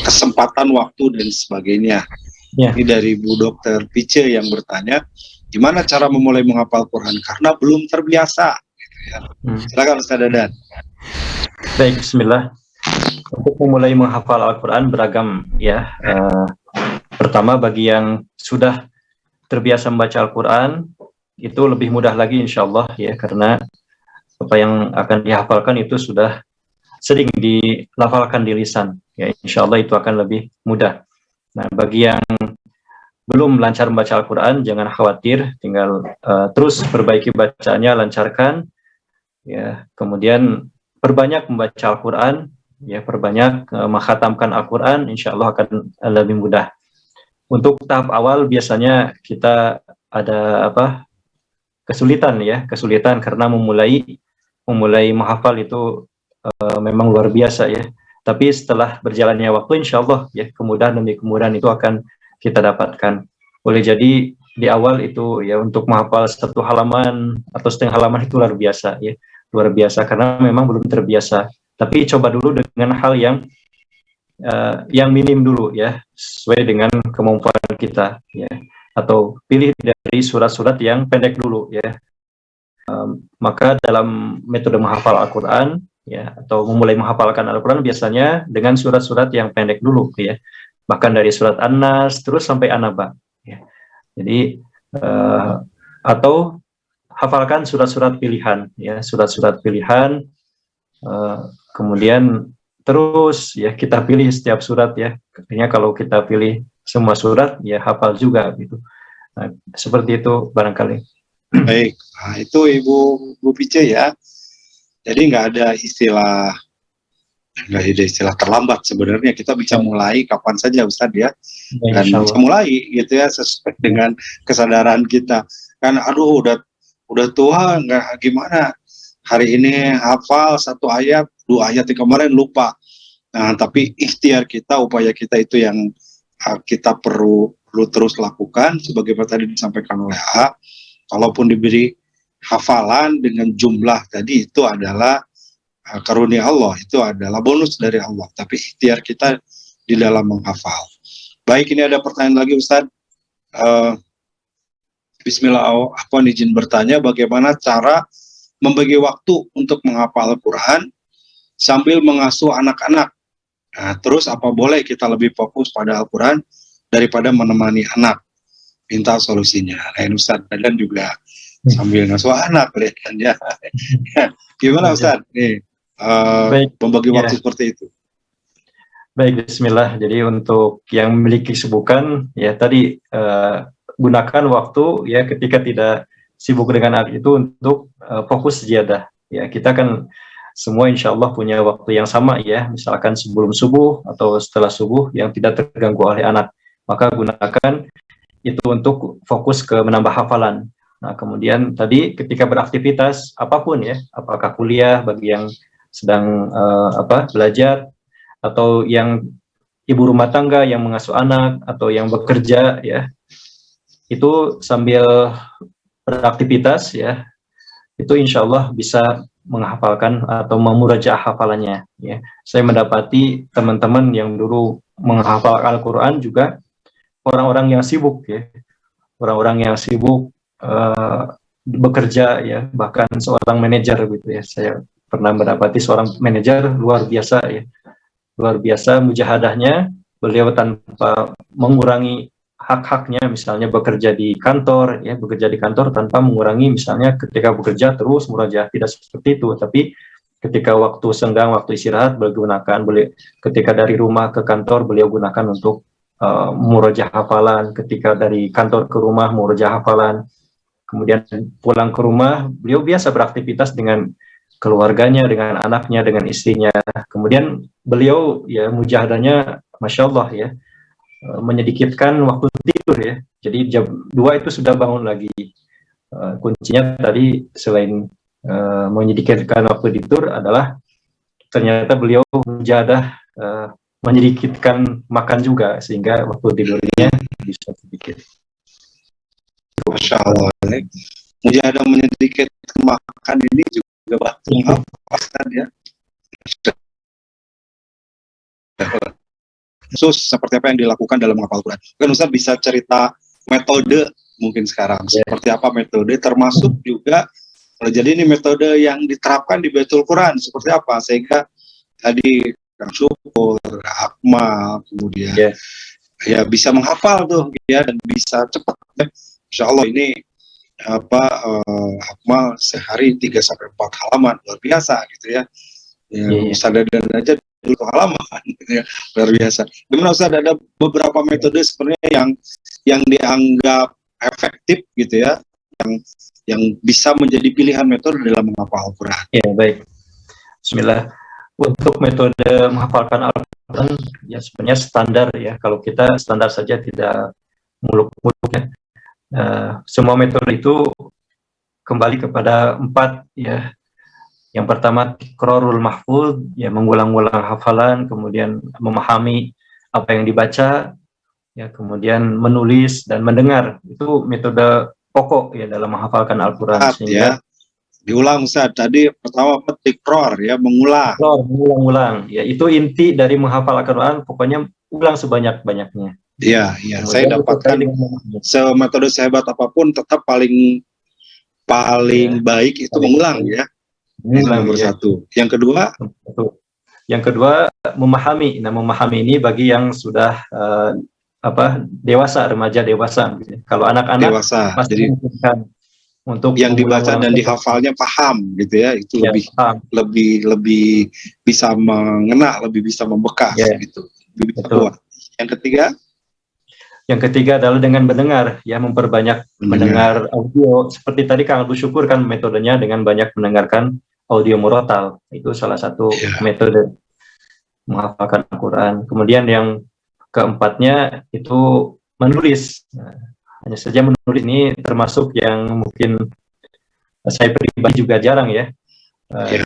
kesempatan waktu dan sebagainya. Ya. Ini dari Bu Dokter Pice yang bertanya, gimana cara memulai menghafal Quran karena belum terbiasa. Gitu ya. Silakan Ustaz Dadan. Baik, Bismillah. Untuk memulai menghafal Al-Quran beragam ya. Pertama bagi yang sudah terbiasa membaca Al-Quran itu lebih mudah lagi insya Allah ya, karena apa yang akan dihafalkan itu sudah sering dilafalkan di lisan ya, insya Allah itu akan lebih mudah. Nah bagi yang belum lancar membaca Al-Quran jangan khawatir, tinggal terus perbaiki bacaannya, lancarkan ya, kemudian perbanyak membaca Al-Quran ya, perbanyak mengkhatamkan Al-Quran, insya Allah akan lebih mudah. Untuk tahap awal biasanya kita ada kesulitan karena memulai menghafal itu memang luar biasa ya. Tapi setelah berjalannya waktu insya Allah ya, kemudahan demi kemudahan itu akan kita dapatkan. Boleh jadi di awal itu ya untuk menghafal 1 halaman atau setengah halaman itu luar biasa ya, luar biasa karena memang belum terbiasa. Tapi coba dulu dengan hal yang minim dulu ya, sesuai dengan kemampuan kita ya, atau pilih dari surat-surat yang pendek dulu ya. Maka dalam metode menghafal Al-Quran ya, atau memulai menghafalkan Al-Quran biasanya dengan surat-surat yang pendek dulu ya, bahkan dari surat An-Nas terus sampai An-Naba ya. Jadi atau hafalkan surat-surat pilihan ya, surat-surat pilihan, kemudian terus ya kita pilih setiap surat ya. Artinya kalau kita pilih semua surat ya hafal juga gitu. Nah, seperti itu barangkali. Baik, nah, itu Ibu Pice ya. Jadi nggak ada istilah terlambat sebenarnya, kita bisa mulai kapan saja Ustadz ya. Dan bisa mulai gitu ya sesuai dengan kesadaran kita. Kan aduh udah tua nggak gimana. Hari ini hafal 1 ayat, 2 ayat yang kemarin lupa. Nah, tapi ikhtiar kita, upaya kita itu yang kita perlu terus lakukan. Sebagaimana tadi disampaikan oleh A, kalaupun diberi hafalan dengan jumlah tadi itu adalah karunia Allah, itu adalah bonus dari Allah. Tapi ikhtiar kita di dalam menghafal. Baik, ini ada pertanyaan lagi Ustadz. Bismillah, izin bertanya bagaimana cara membagi waktu untuk menghafal Al-Quran sambil mengasuh anak-anak. Nah, terus apa boleh kita lebih fokus pada Al-Quran daripada menemani anak? Minta solusinya. Lain Ustadz dan juga sambil ngasuh anak, kan ya. Gimana Ustadz? Nih, membagi waktu seperti itu. Baik, Bismillah. Jadi untuk yang memiliki kesibukan ya tadi gunakan waktu ya ketika tidak sibuk dengan hal itu untuk fokus ziyadah. Ya, kita kan semua insya Allah punya waktu yang sama ya, misalkan sebelum subuh atau setelah subuh yang tidak terganggu oleh anak. Maka gunakan itu untuk fokus ke menambah hafalan. Nah, kemudian tadi ketika beraktivitas apapun ya, apakah kuliah bagi yang sedang belajar, atau yang ibu rumah tangga yang mengasuh anak, atau yang bekerja ya, itu sambil beraktivitas ya, itu insya Allah bisa menghafalkan atau memurajaah hafalannya ya. Saya mendapati teman-teman yang dulu menghafal Al-Quran juga orang-orang yang sibuk ya, orang-orang yang sibuk bekerja ya, bahkan seorang manajer gitu ya. Saya pernah mendapati seorang manajer luar biasa ya, luar biasa mujahadahnya. Beliau tanpa mengurangi hak-haknya, misalnya bekerja di kantor ya, bekerja di kantor tanpa mengurangi, misalnya ketika bekerja terus murajaah, tidak seperti itu, tapi ketika waktu senggang, waktu istirahat beliau gunakan, ketika dari rumah ke kantor beliau gunakan untuk murajaah hafalan, ketika dari kantor ke rumah murajaah hafalan, kemudian pulang ke rumah beliau biasa beraktivitas dengan keluarganya, dengan anaknya, dengan istrinya. Kemudian beliau ya mujahadahnya Masya Allah ya, menyedikitkan waktu tidur ya. Jadi jam 2 itu sudah bangun lagi. Kuncinya tadi selain menyedikitkan waktu tidur adalah ternyata beliau mujahadah menyedikitkan makan juga, sehingga waktu tidurnya bisa sedikit. Masya Allah. Mujahadah menyedikitkan makan ini juga batu menghafalkan ya. Khusus seperti apa yang dilakukan dalam menghafal Quran. Kan Ustaz bisa cerita metode mungkin sekarang seperti apa metode, termasuk juga jadi ini metode yang diterapkan di Baitul Quran seperti apa, sehingga tadi Kang Syukur, Akmal, kemudian ya bisa menghafal tuh ya, dan bisa cepat ya. Insya Allah ini Akmal sehari 3-4 halaman luar biasa gitu ya. Ustaz Dadan aja dulu halaman gitu ya, luar biasa. Gimana Ustaz, ada beberapa metode sebenarnya yang dianggap efektif gitu ya, yang bisa menjadi pilihan metode dalam menghafal Al-Quran. Ya baik. Bismillah. Untuk metode menghafalkan Al-Quran ya sebenarnya standar ya. Kalau kita standar saja tidak muluk-muluk ya. Semua metode itu kembali kepada 4 ya. Yang pertama tikrarul mahfuz ya, mengulang-ulang hafalan, kemudian memahami apa yang dibaca ya, kemudian menulis dan mendengar. Itu metode pokok ya dalam menghafalkan Al-Quran. Ya. Diulang Ustaz, tadi pertama tikrar ya, mengulang-ulang ya, itu inti dari menghafal Al-Quran, pokoknya ulang sebanyak-banyaknya. Iya, saya dapatkan metode sehebat apapun tetap paling baik itu mengulang ya. Nomor satu. Yang kedua memahami. Nah, memahami ini bagi yang sudah dewasa, remaja dewasa. Kalau anak-anak dewasa, jadi untuk yang dibaca dan dihafalnya paham gitu ya, itu lebih bisa mengena, lebih bisa membekas gitu. Yang ketiga adalah dengan mendengar ya, memperbanyak mendengar audio. Seperti tadi Kang Abu Syukur kan metodenya dengan banyak mendengarkan audio murotal. Itu salah satu metode menghafalkan Al-Quran. Kemudian yang keempatnya itu menulis. Nah, hanya saja menulis ini termasuk yang mungkin saya pribadi juga jarang ya,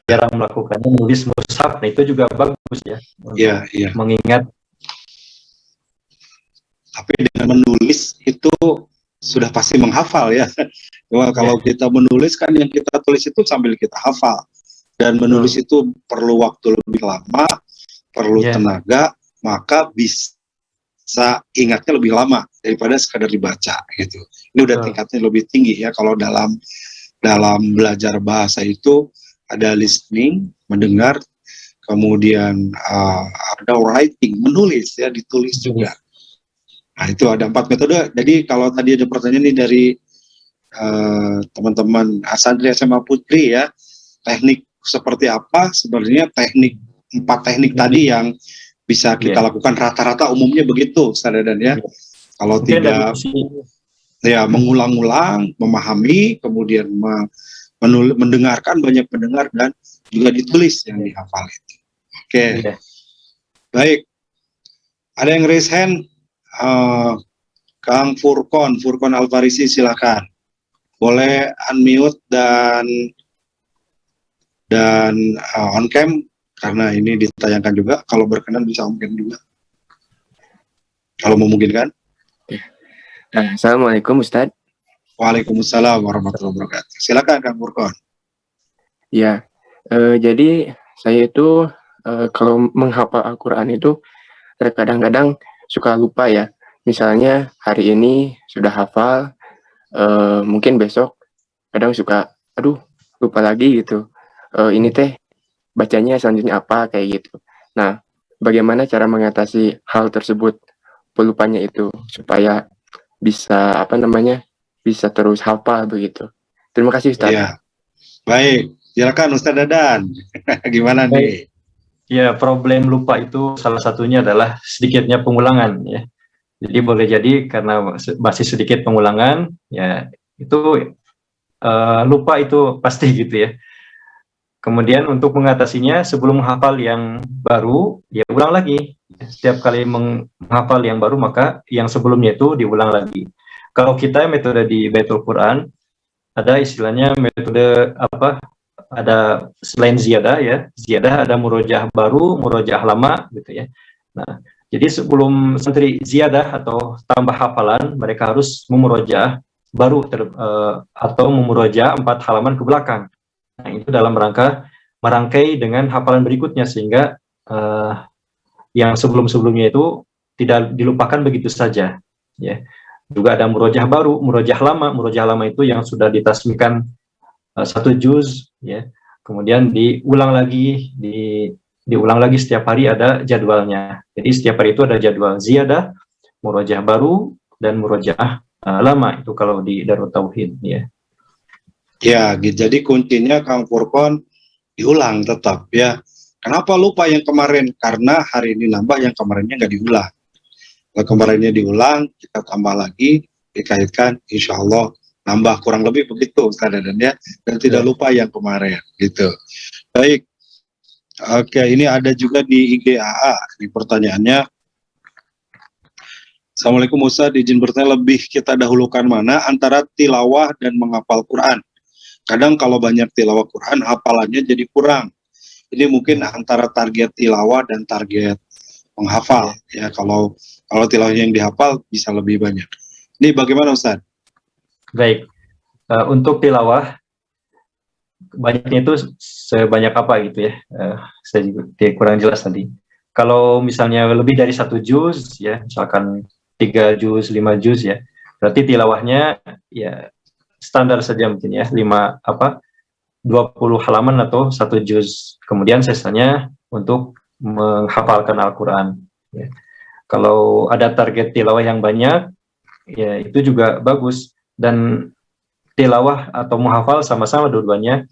jarang melakukannya, menulis mushaf. Nah, itu juga bagus ya, mengingat. Tapi dengan menulis itu sudah pasti menghafal ya. Kalau kita menulis kan yang kita tulis itu sambil kita hafal, dan menulis itu perlu waktu lebih lama, perlu tenaga, maka bisa ingatnya lebih lama daripada sekadar dibaca gitu. Ini udah tingkatnya lebih tinggi ya. Kalau dalam belajar bahasa itu ada listening, mendengar, kemudian ada writing, menulis ya, ditulis juga. Nah, itu ada 4 metode. Jadi kalau tadi ada pertanyaan nih dari teman-teman Asandri SMA Putri ya, teknik seperti apa sebenarnya, 4 teknik tadi yang bisa kita lakukan rata-rata umumnya begitu, Ustaz Dadan ya. Kalau tidak ya mengulang-ulang, memahami, kemudian mendengarkan, banyak mendengar, dan juga ditulis yang dihafal itu. Oke. Baik. Ada yang raise hand? Kang Furkon Alfarisi, silakan. Boleh unmute dan dan on cam karena ini ditayangkan juga. Kalau berkenan bisa on cam juga, kalau memungkinkan. Assalamualaikum Ustadz. Waalaikumsalam warahmatullahi wabarakatuh. Silakan Kang Furqon. Ya, jadi saya itu kalau menghafal Al-Quran itu terkadang-kadang suka lupa ya. Misalnya hari ini sudah hafal, mungkin besok kadang suka, aduh lupa lagi gitu. Ini teh bacanya selanjutnya apa kayak gitu. Nah, bagaimana cara mengatasi hal tersebut, pelupanya itu supaya bisa bisa terus hafal begitu. Terima kasih Ustaz. Iya. Baik, silakan Ustaz Dadan. Gimana nih? Ya, problem lupa itu salah satunya adalah sedikitnya pengulangan ya. Jadi boleh jadi karena masih sedikit pengulangan ya itu lupa itu pasti gitu ya. Kemudian untuk mengatasinya sebelum menghafal yang baru ya ulang lagi. Setiap kali menghafal yang baru maka yang sebelumnya itu diulang lagi. Kalau kita metode di Baitul Quran ada istilahnya metode ada selain ziyadah ada murojaah baru, murojaah lama gitu ya. Nah, jadi sebelum santri ziyadah atau tambah hafalan, mereka harus memurojaah baru atau memurojaah 4 halaman ke belakang. Nah, itu dalam rangka merangkai dengan hafalan berikutnya sehingga yang sebelum-sebelumnya itu tidak dilupakan begitu saja ya. Juga ada murojaah baru, murojaah lama itu yang sudah ditasmikan 1 juz ya. Kemudian diulang lagi setiap hari ada jadwalnya. Jadi setiap hari itu ada jadwal ziyadah, murojaah baru dan murojaah lama itu kalau di Darut Tauhid ya. Ya, gitu. Jadi kuncinya Kang Furqon diulang tetap ya. Kenapa lupa yang kemarin? Karena hari ini nambah, yang kemarinnya nggak diulang. Kalau kemarinnya diulang, kita tambah lagi, dikaitkan, insya Allah nambah, kurang lebih begitu Ustaz Dadan ya, dan tidak lupa yang kemarin gitu. Baik, oke, ini ada juga di IGAA, ini pertanyaannya. Assalamualaikum Ustaz, izin bertanya, lebih kita dahulukan mana antara tilawah dan menghafal Quran? Kadang kalau banyak tilawah Quran, hafalannya jadi kurang. Ini mungkin antara target tilawah dan target menghafal ya. Kalau tilawahnya yang dihafal bisa lebih banyak. Ini bagaimana Ustaz? Baik, untuk tilawah banyaknya itu sebanyak apa gitu ya? Saya juga kurang jelas tadi. Kalau misalnya lebih dari 1 juz ya, misalkan 3 juz, 5 juz ya, berarti tilawahnya ya standar saja mungkin ya, 20 halaman atau 1 juz. Kemudian sisanya untuk menghafalkan Al-Quran ya. Kalau ada target tilawah yang banyak ya itu juga bagus, dan tilawah atau menghafal sama-sama dua-duanya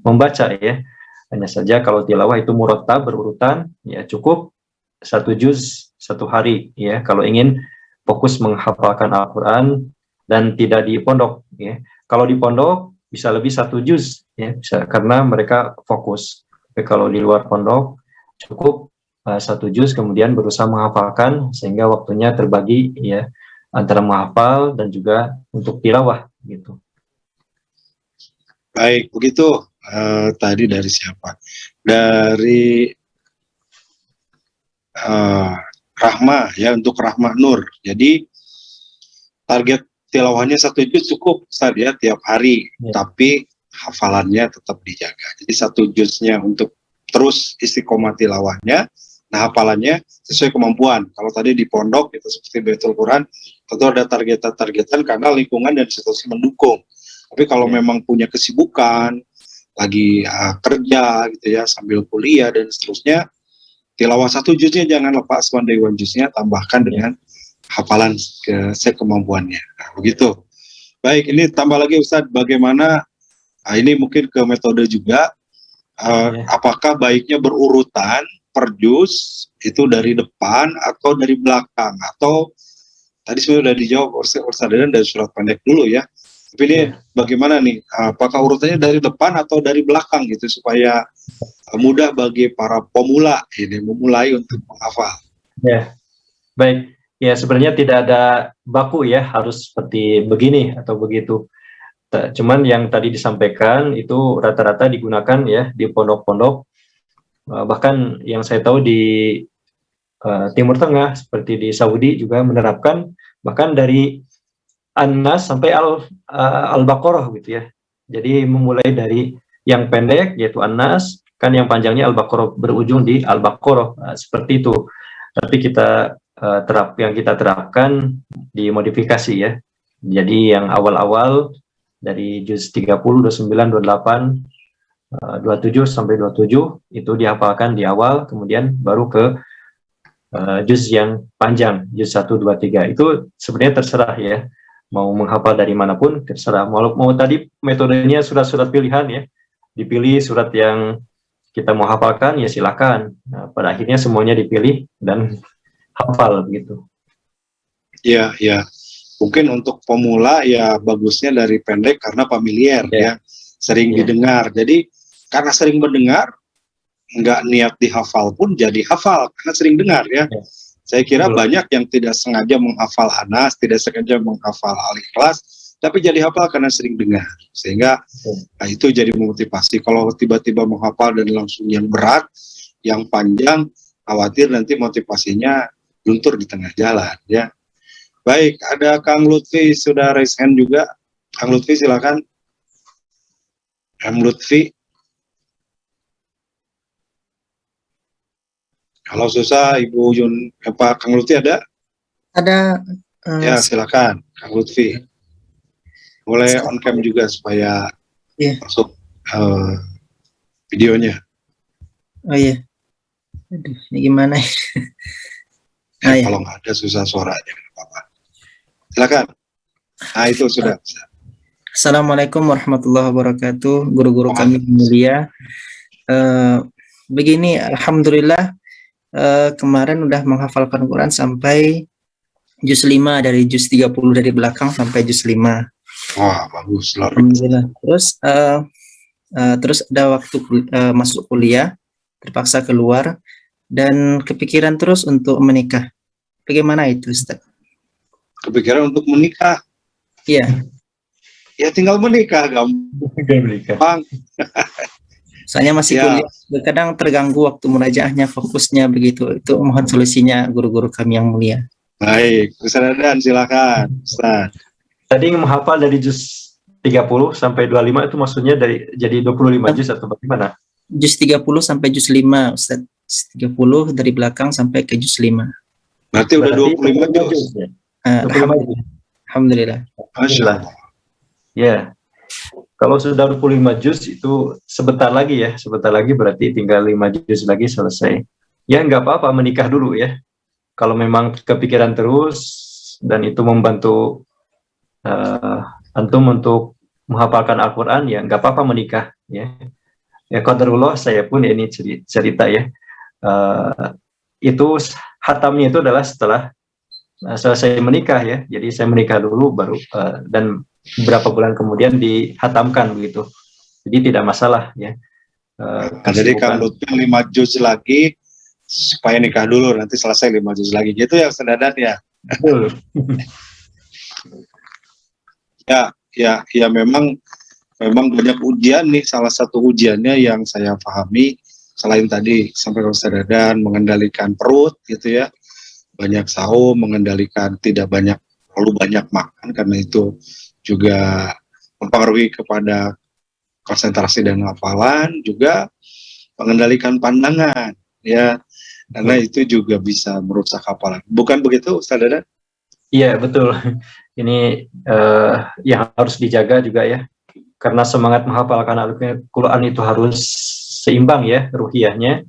membaca ya. Hanya saja kalau tilawah itu murattab berurutan ya cukup 1 juz 1 hari ya kalau ingin fokus menghafalkan Al-Quran dan tidak di pondok ya. Kalau di pondok bisa lebih 1 juz ya, bisa, karena mereka fokus. Tapi kalau di luar pondok cukup 1 juz kemudian berusaha menghafalkan sehingga waktunya terbagi ya antara menghafal dan juga untuk tilawah gitu. Baik, begitu. Tadi dari siapa? Dari Rahma ya, untuk Rahma Nur. Jadi target tilawahnya 1 juz cukup Ustaz ya tiap hari, tapi hafalannya tetap dijaga. Jadi 1 juznya untuk terus istiqomah tilawahnya, nah hafalannya sesuai kemampuan. Kalau tadi di pondok itu seperti Baitul Quran, tentu ada targetan karena lingkungan dan situasi mendukung. Tapi kalau memang punya kesibukan, lagi kerja gitu ya, sambil kuliah dan seterusnya, tilawah 1 juznya jangan lepas, 1 day 1 juznya tambahkan dengan hafalan sekemampuannya. Nah, begitu. Baik, ini tambah lagi Ustadz, bagaimana, ini mungkin ke metode juga, apakah baiknya berurutan per juz itu dari depan atau dari belakang, atau tadi sudah dijawab Ustadz Dadan dari surat pendek dulu ya. Tapi ini bagaimana nih, apakah urutannya dari depan atau dari belakang gitu supaya mudah bagi para pemula ini memulai untuk menghafal. Ya, baik. Ya sebenarnya tidak ada baku ya harus seperti begini atau begitu. Cuman yang tadi disampaikan itu rata-rata digunakan ya di pondok-pondok, bahkan yang saya tahu di Timur Tengah seperti di Saudi juga menerapkan bahkan dari An-Nas sampai Al-Baqarah gitu ya. Jadi memulai dari yang pendek yaitu An-Nas, kan yang panjangnya Al-Baqarah berujung di Al-Baqarah, seperti itu. Tapi yang kita terapkan dimodifikasi ya. Jadi yang awal-awal dari juz 30, 29, 28, 27 sampai 27 itu dihafalkan di awal, kemudian baru ke juz yang panjang, juz 1, 2, 3. Itu sebenarnya terserah ya, mau menghafal dari manapun terserah. Mau tadi metodenya surat-surat pilihan ya, dipilih surat yang kita mau hafalkan ya silakan. Nah, pada akhirnya semuanya dipilih dan hafal begitu. Ya, ya. Mungkin untuk pemula ya bagusnya dari pendek karena familiar ya, sering didengar. Jadi karena sering mendengar, nggak niat dihafal pun jadi hafal karena sering dengar ya. Saya kira banyak yang tidak sengaja menghafal Anas, tidak sengaja menghafal Al-Ikhlas, tapi jadi hafal karena sering dengar. Sehingga nah, itu jadi motivasi. Kalau tiba-tiba menghafal dan langsung yang berat, yang panjang, khawatir nanti motivasinya luntur di tengah jalan ya. Baik, ada Kang Lutfi sudah raise hand juga. Kang Lutfi silakan. Kang Lutfi. Kalau susah Ibu Yun, Kang Lutfi ada? Ada. Ya, silakan Kang Lutfi. Boleh on cam juga supaya masuk videonya. Oh iya. Aduh, ini gimana ya? Kalau nggak ada susah suaranya, apa-apa. Silakan. Nah, itu sudah. Assalamualaikum warahmatullahi wabarakatuh. Guru-guru kami mulia. Begini, alhamdulillah kemarin udah menghafalkan Quran sampai juz 5 dari juz 30 dari belakang sampai juz 5. Wah, bagus. Alhamdulillah. Terus ada waktu masuk kuliah, terpaksa keluar dan kepikiran terus untuk menikah. Bagaimana itu, Ustaz? Kepikiran untuk menikah? Iya. Ya tinggal menikah, gampang. Soalnya masih kuliah, kadang terganggu waktu munajaahnya, fokusnya begitu. Itu mohon solusinya guru-guru kami yang mulia. Baik, Ustaz Dadan silakan, Ustaz. Tadi menghafal dari juz 30 sampai 25 itu maksudnya jadi 25 juz atau bagaimana? Juz 30 sampai juz 5, Ustaz. 30 dari belakang sampai ke juz 5. Berarti udah 25 juz. Alhamdulillah. Masya Allah. Ya. Kalau sudah 25 juz itu sebentar lagi ya, sebentar lagi berarti tinggal 5 juz lagi selesai. Ya nggak apa-apa menikah dulu ya. Kalau memang kepikiran terus dan itu membantu antum untuk menghafalkan Al-Quran ya nggak apa-apa menikah ya. Ya qadarullah saya pun ini cerita ya. Itu hatamnya itu adalah setelah selesai menikah ya. Jadi saya menikah dulu baru dan beberapa bulan kemudian dihatamkan begitu. Jadi tidak masalah ya. Jadi Kang Lutfi 5 juz lagi supaya nikah dulu nanti selesai 5 juz lagi. Gitu ya Ustaz Dadan ya. Betul. ya memang banyak ujian nih. Salah satu ujiannya yang saya pahami selain tadi sampai Ustaz Dadan mengendalikan perut gitu ya. Banyak sahur, mengendalikan tidak terlalu banyak makan karena itu juga mempengaruhi kepada konsentrasi dan hafalan, juga mengendalikan pandangan ya, karena itu juga bisa merusak hafalan. Bukan begitu Ustaz Dadan? Iya betul. Ini yang harus dijaga juga ya, karena semangat menghafalkan Al-Quran itu harus seimbang ya ruhiyahnya.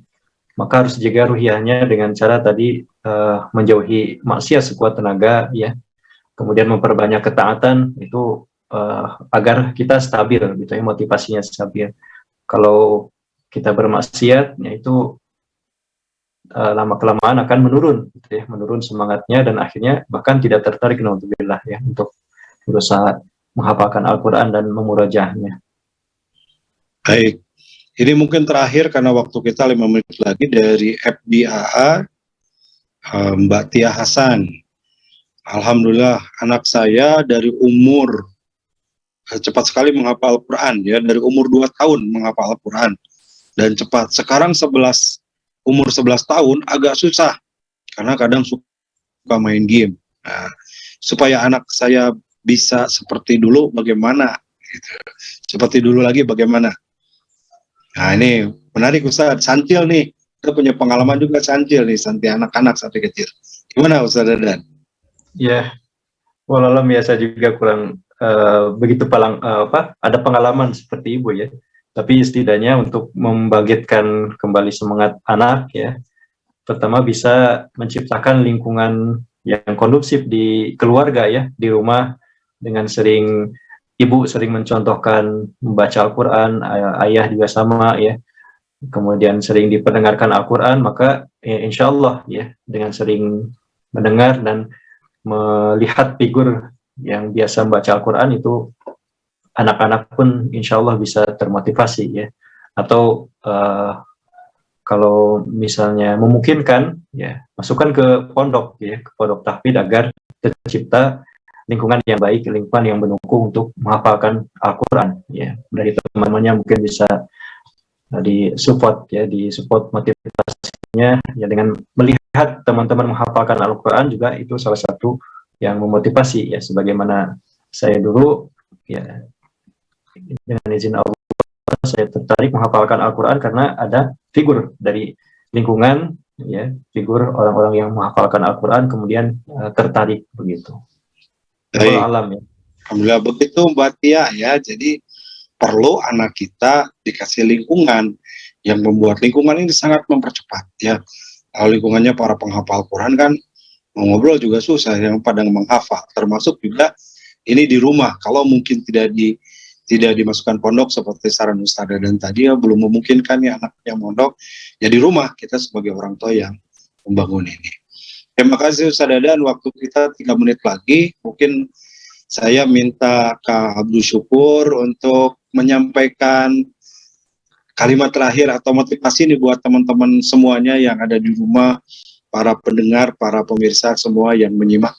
Maka harus jaga ruhiyahnya dengan cara tadi menjauhi maksiat sekuat tenaga ya, kemudian memperbanyak ketaatan itu agar kita stabil gitu ya, motivasinya stabil. Kalau kita bermaksiat ya itu lama kelamaan akan menurun gitu ya, menurun semangatnya dan akhirnya bahkan tidak tertarik naudzubillah ya untuk berusaha menghafalkan Al-Quran dan memurajahnya. Baik. Ini mungkin terakhir karena waktu kita 5 menit lagi dari FBAA, Mbak Tia Hasan. Alhamdulillah anak saya dari umur cepat sekali menghafal Al-Quran ya, dari umur 2 tahun menghafal Al-Quran dan cepat. Sekarang umur 11 tahun agak susah karena kadang suka main game. Nah, supaya anak saya bisa seperti dulu bagaimana gitu. Seperti dulu lagi bagaimana. Nah, ini menarik Ustaz, Santil nih. Kita punya pengalaman juga Santil nih, sampai anak-anak sampai kecil. Gimana Ustaz Dadan? Ya, walau biasa juga kurang begitu ada pengalaman seperti ibu ya. Tapi setidaknya untuk membangkitkan kembali semangat anak ya, pertama bisa menciptakan lingkungan yang kondusif di keluarga ya, di rumah, dengan ibu sering mencontohkan membaca Al-Quran, ayah juga sama ya, kemudian sering diperdengarkan Al-Quran, maka ya, insya Allah ya, dengan sering mendengar dan melihat figur yang biasa membaca Al-Quran itu, anak-anak pun insya Allah bisa termotivasi ya. Atau kalau misalnya memungkinkan ya, masukkan ke pondok ya, ke pondok tahfidz agar tercipta lingkungan yang baik, lingkungan yang mendukung untuk menghafalkan Al-Quran ya. Dari teman-temannya mungkin bisa disupport motivasinya ya, dengan melihat teman-teman menghafalkan Al-Quran juga itu salah satu yang memotivasi ya, sebagaimana saya dulu ya, dengan izin Allah saya tertarik menghafalkan Al-Quran karena ada figur dari lingkungan ya, figur orang-orang yang menghafalkan Al-Quran kemudian tertarik begitu. Baik. Alam ya. Alhamdulillah begitu Mbak Tia ya. Jadi perlu anak kita dikasih lingkungan yang membuat lingkungan ini sangat mempercepat ya. Kalau lingkungannya para penghafal Quran kan mau ngobrol juga susah, yang pada menghafal, termasuk juga ini di rumah. Kalau mungkin tidak dimasukkan pondok seperti saran Ustaz dan tadi ya, belum memungkinkan ya anak yang mondok, ya di rumah kita sebagai orang tua yang membangun ini. Terima kasih Ustaz Dadan, waktu kita 3 menit lagi, mungkin saya minta Kak Abdul Syukur untuk menyampaikan kalimat terakhir atau motivasi ini buat teman-teman semuanya yang ada di rumah, para pendengar, para pemirsa semua yang menyimak.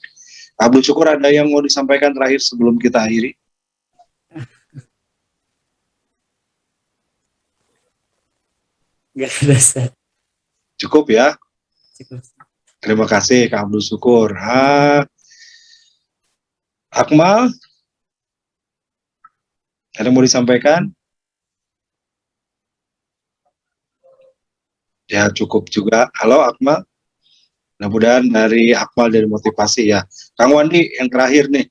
Abdul Syukur, ada yang mau disampaikan terakhir sebelum kita akhiri? Gak ada, Ustaz. Cukup ya? Cukup. Terima kasih Kak Abdul Syukur. Akmal, ada yang mau disampaikan? Ya cukup juga. Halo Akmal. Mudah-mudahan dari Akmal dari motivasi ya. Kang Wandi yang terakhir nih,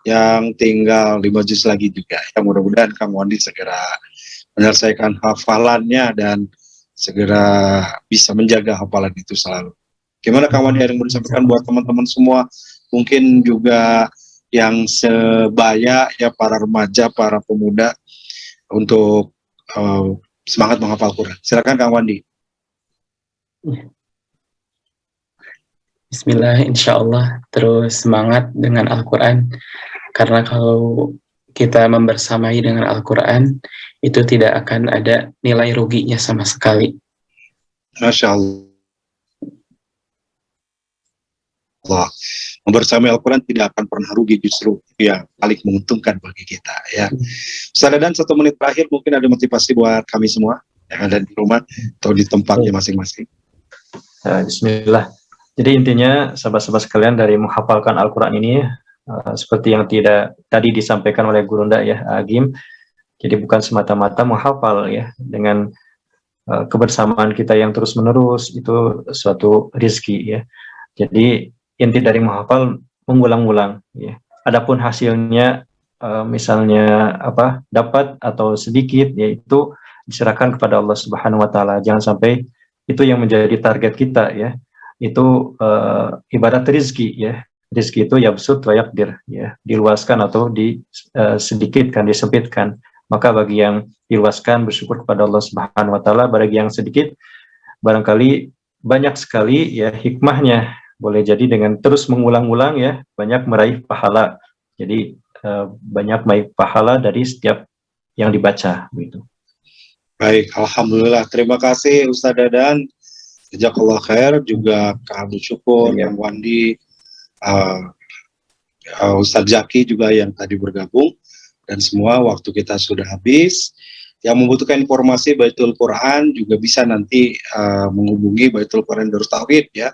yang tinggal 5 juz lagi juga. Ya mudah-mudahan Kang Wandi segera menyelesaikan hafalannya dan segera bisa menjaga hafalan itu selalu. Gimana Kang Wandi, yang mau disampaikan buat teman-teman semua, mungkin juga yang sebaya ya, para remaja, para pemuda, untuk semangat menghafal Quran. Silakan Kang Wandi. Bismillah, insya Allah terus semangat dengan Al-Quran, karena kalau kita membersamai dengan Al-Quran itu tidak akan ada nilai ruginya sama sekali. Masya Allah, membersamai Al-Quran tidak akan pernah rugi, justru yang paling menguntungkan bagi kita ya. Ustaz Dadan, 1 menit terakhir mungkin ada motivasi buat kami semua yang ada di rumah atau di tempatnya masing-masing. Bismillah. Jadi intinya sahabat-sahabat sekalian, dari menghafalkan Al-Quran ini seperti yang tadi disampaikan oleh Gurunda ya, Agim, jadi bukan semata-mata menghafal ya, dengan kebersamaan kita yang terus-menerus itu suatu rezeki ya. Jadi inti dari menghafal mengulang-ulang ya. Adapun hasilnya misalnya dapat atau sedikit, yaitu diserahkan kepada Allah Subhanahu wa taala. Jangan sampai itu yang menjadi target kita ya. Itu ibarat rezeki ya. Rezeki itu yabsut wa yaqdir ya, diluaskan atau disedikitkan, disempitkan. Maka bagi yang diluaskan bersyukur kepada Allah Subhanahu wa taala, bagi yang sedikit barangkali banyak sekali ya hikmahnya. Boleh jadi dengan terus mengulang-ulang ya, banyak meraih pahala. Jadi banyak meraih pahala dari setiap yang dibaca begitu. Baik, alhamdulillah. Terima kasih Ustaz Dadan. Jazakallah khair, juga Kak Abdul Syukur, Kang Wandi, Ustaz Zaki juga yang tadi bergabung. Dan semua waktu kita sudah habis. Yang membutuhkan informasi Baitul Quran juga bisa nanti menghubungi Baitul Quran Darut Tauhid ya.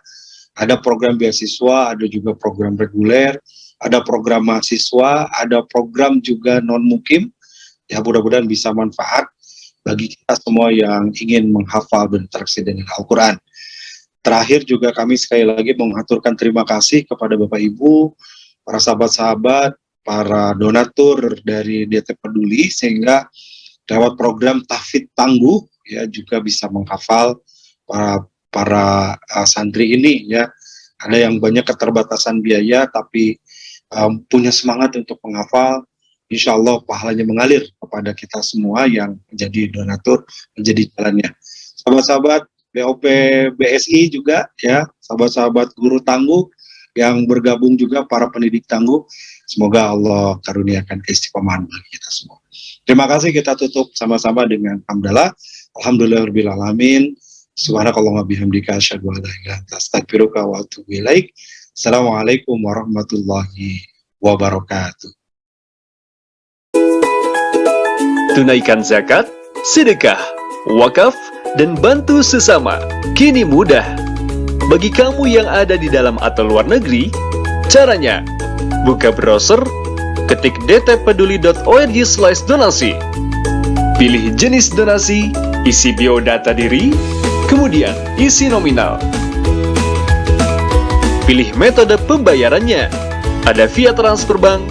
Ada program beasiswa, ada juga program reguler, ada program mahasiswa, ada program juga non-mukim. Ya mudah-mudahan bisa manfaat bagi kita semua yang ingin menghafal berinteraksi dengan Al-Quran. Terakhir juga kami sekali lagi mengaturkan terima kasih kepada Bapak Ibu, para sahabat-sahabat, para donatur dari DT Peduli, sehingga lewat program tahfidz tangguh ya juga bisa menghafal para santri ini ya. Ada yang banyak keterbatasan biaya tapi punya semangat untuk menghafal. Insya Allah pahalanya mengalir kepada kita semua yang menjadi donatur, menjadi jalannya. Sahabat-sahabat BOP BSI juga ya, sahabat-sahabat guru tangguh yang bergabung juga, para pendidik tangguh, semoga Allah karuniakan keistiqomahan bagi kita semua. Terima kasih, kita tutup sama-sama dengan hamdalah. Alhamdulillahirabbil alamin. Subhanakallahumma bihamdika asyhadu an la ilaha illa anta astaghfiruka wa atubu ilaik. Assalamualaikum warahmatullahi wabarakatuh. Tunaikan zakat, sedekah, wakaf, dan bantu sesama. Kini mudah. Bagi kamu yang ada di dalam atau luar negeri, caranya buka browser, ketik dtpeduli.org/donasi. Pilih jenis donasi, isi biodata diri, kemudian isi nominal. Pilih metode pembayarannya. Ada via transfer bank,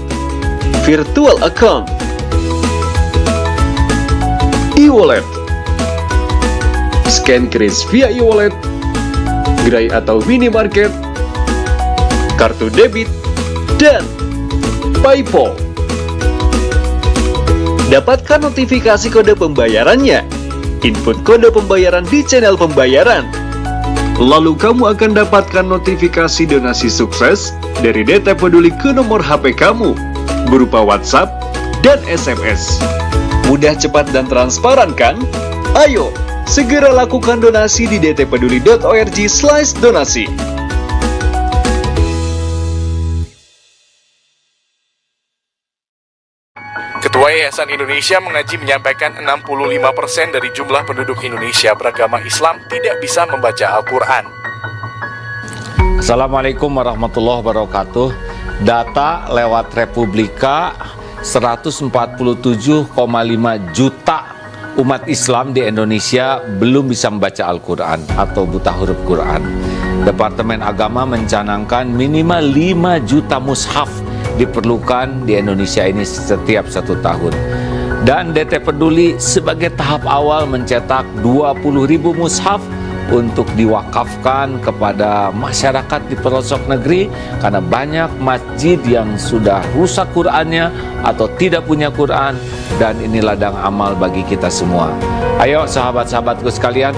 virtual account, e-wallet, scan kris via e-wallet, gerai atau minimarket, kartu debit, dan PayPal. Dapatkan notifikasi kode pembayarannya. Input kode pembayaran di channel pembayaran. Lalu kamu akan dapatkan notifikasi donasi sukses dari DT Peduli ke nomor HP kamu berupa WhatsApp dan SMS. Mudah, cepat, dan transparan kan? Ayo, segera lakukan donasi di dtpeduli.org/donasi. Ketua Yayasan Indonesia Mengaji menyampaikan 65% dari jumlah penduduk Indonesia beragama Islam tidak bisa membaca Al-Quran. Assalamualaikum warahmatullahi wabarakatuh. Data lewat Republika, 147,5 juta umat Islam di Indonesia belum bisa membaca Al-Quran atau buta huruf Quran. Departemen Agama mencanangkan minimal 5 juta mushaf diperlukan di Indonesia ini setiap 1 tahun. Dan DT Peduli sebagai tahap awal mencetak 20.000 mushaf untuk diwakafkan kepada masyarakat di pelosok negeri, karena banyak masjid yang sudah rusak Qurannya atau tidak punya Quran, dan ini ladang amal bagi kita semua. Ayo sahabat-sahabatku sekalian,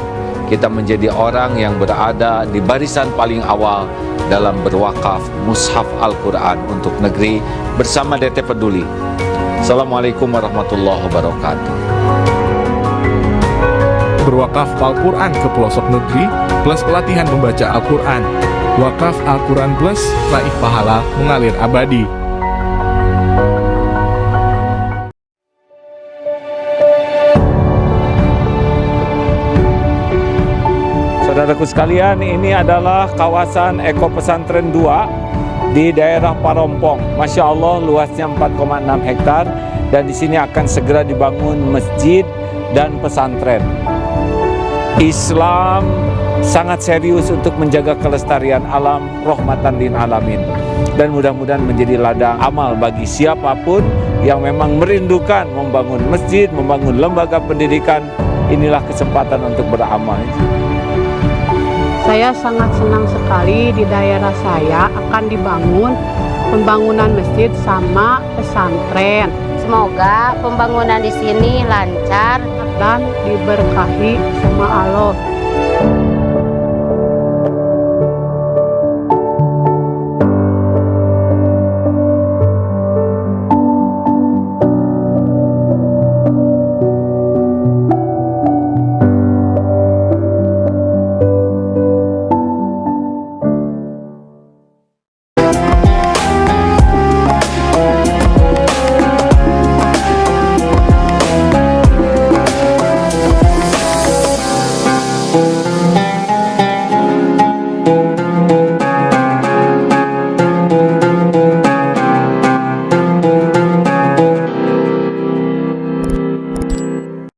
kita menjadi orang yang berada di barisan paling awal dalam berwakaf mushaf Al-Quran untuk negeri bersama DT Peduli. Assalamualaikum warahmatullahi wabarakatuh. Berwakaf Al-Quran ke pelosok negeri plus pelatihan membaca Al-Quran. Wakaf Al-Quran plus raih pahala mengalir abadi. Saudaraku sekalian, ini adalah kawasan Eko Pesantren 2 di daerah Parompong. Masya Allah, luasnya 4,6 hektar, dan di sini akan segera dibangun masjid dan pesantren. Islam sangat serius untuk menjaga kelestarian alam, rahmatan lil alamin, dan mudah-mudahan menjadi ladang amal bagi siapapun yang memang merindukan membangun masjid, membangun lembaga pendidikan. Inilah kesempatan untuk beramal. Saya sangat senang sekali di daerah saya akan dibangun pembangunan masjid sama pesantren. Semoga pembangunan di sini lancar dan diberkahi sama Allah.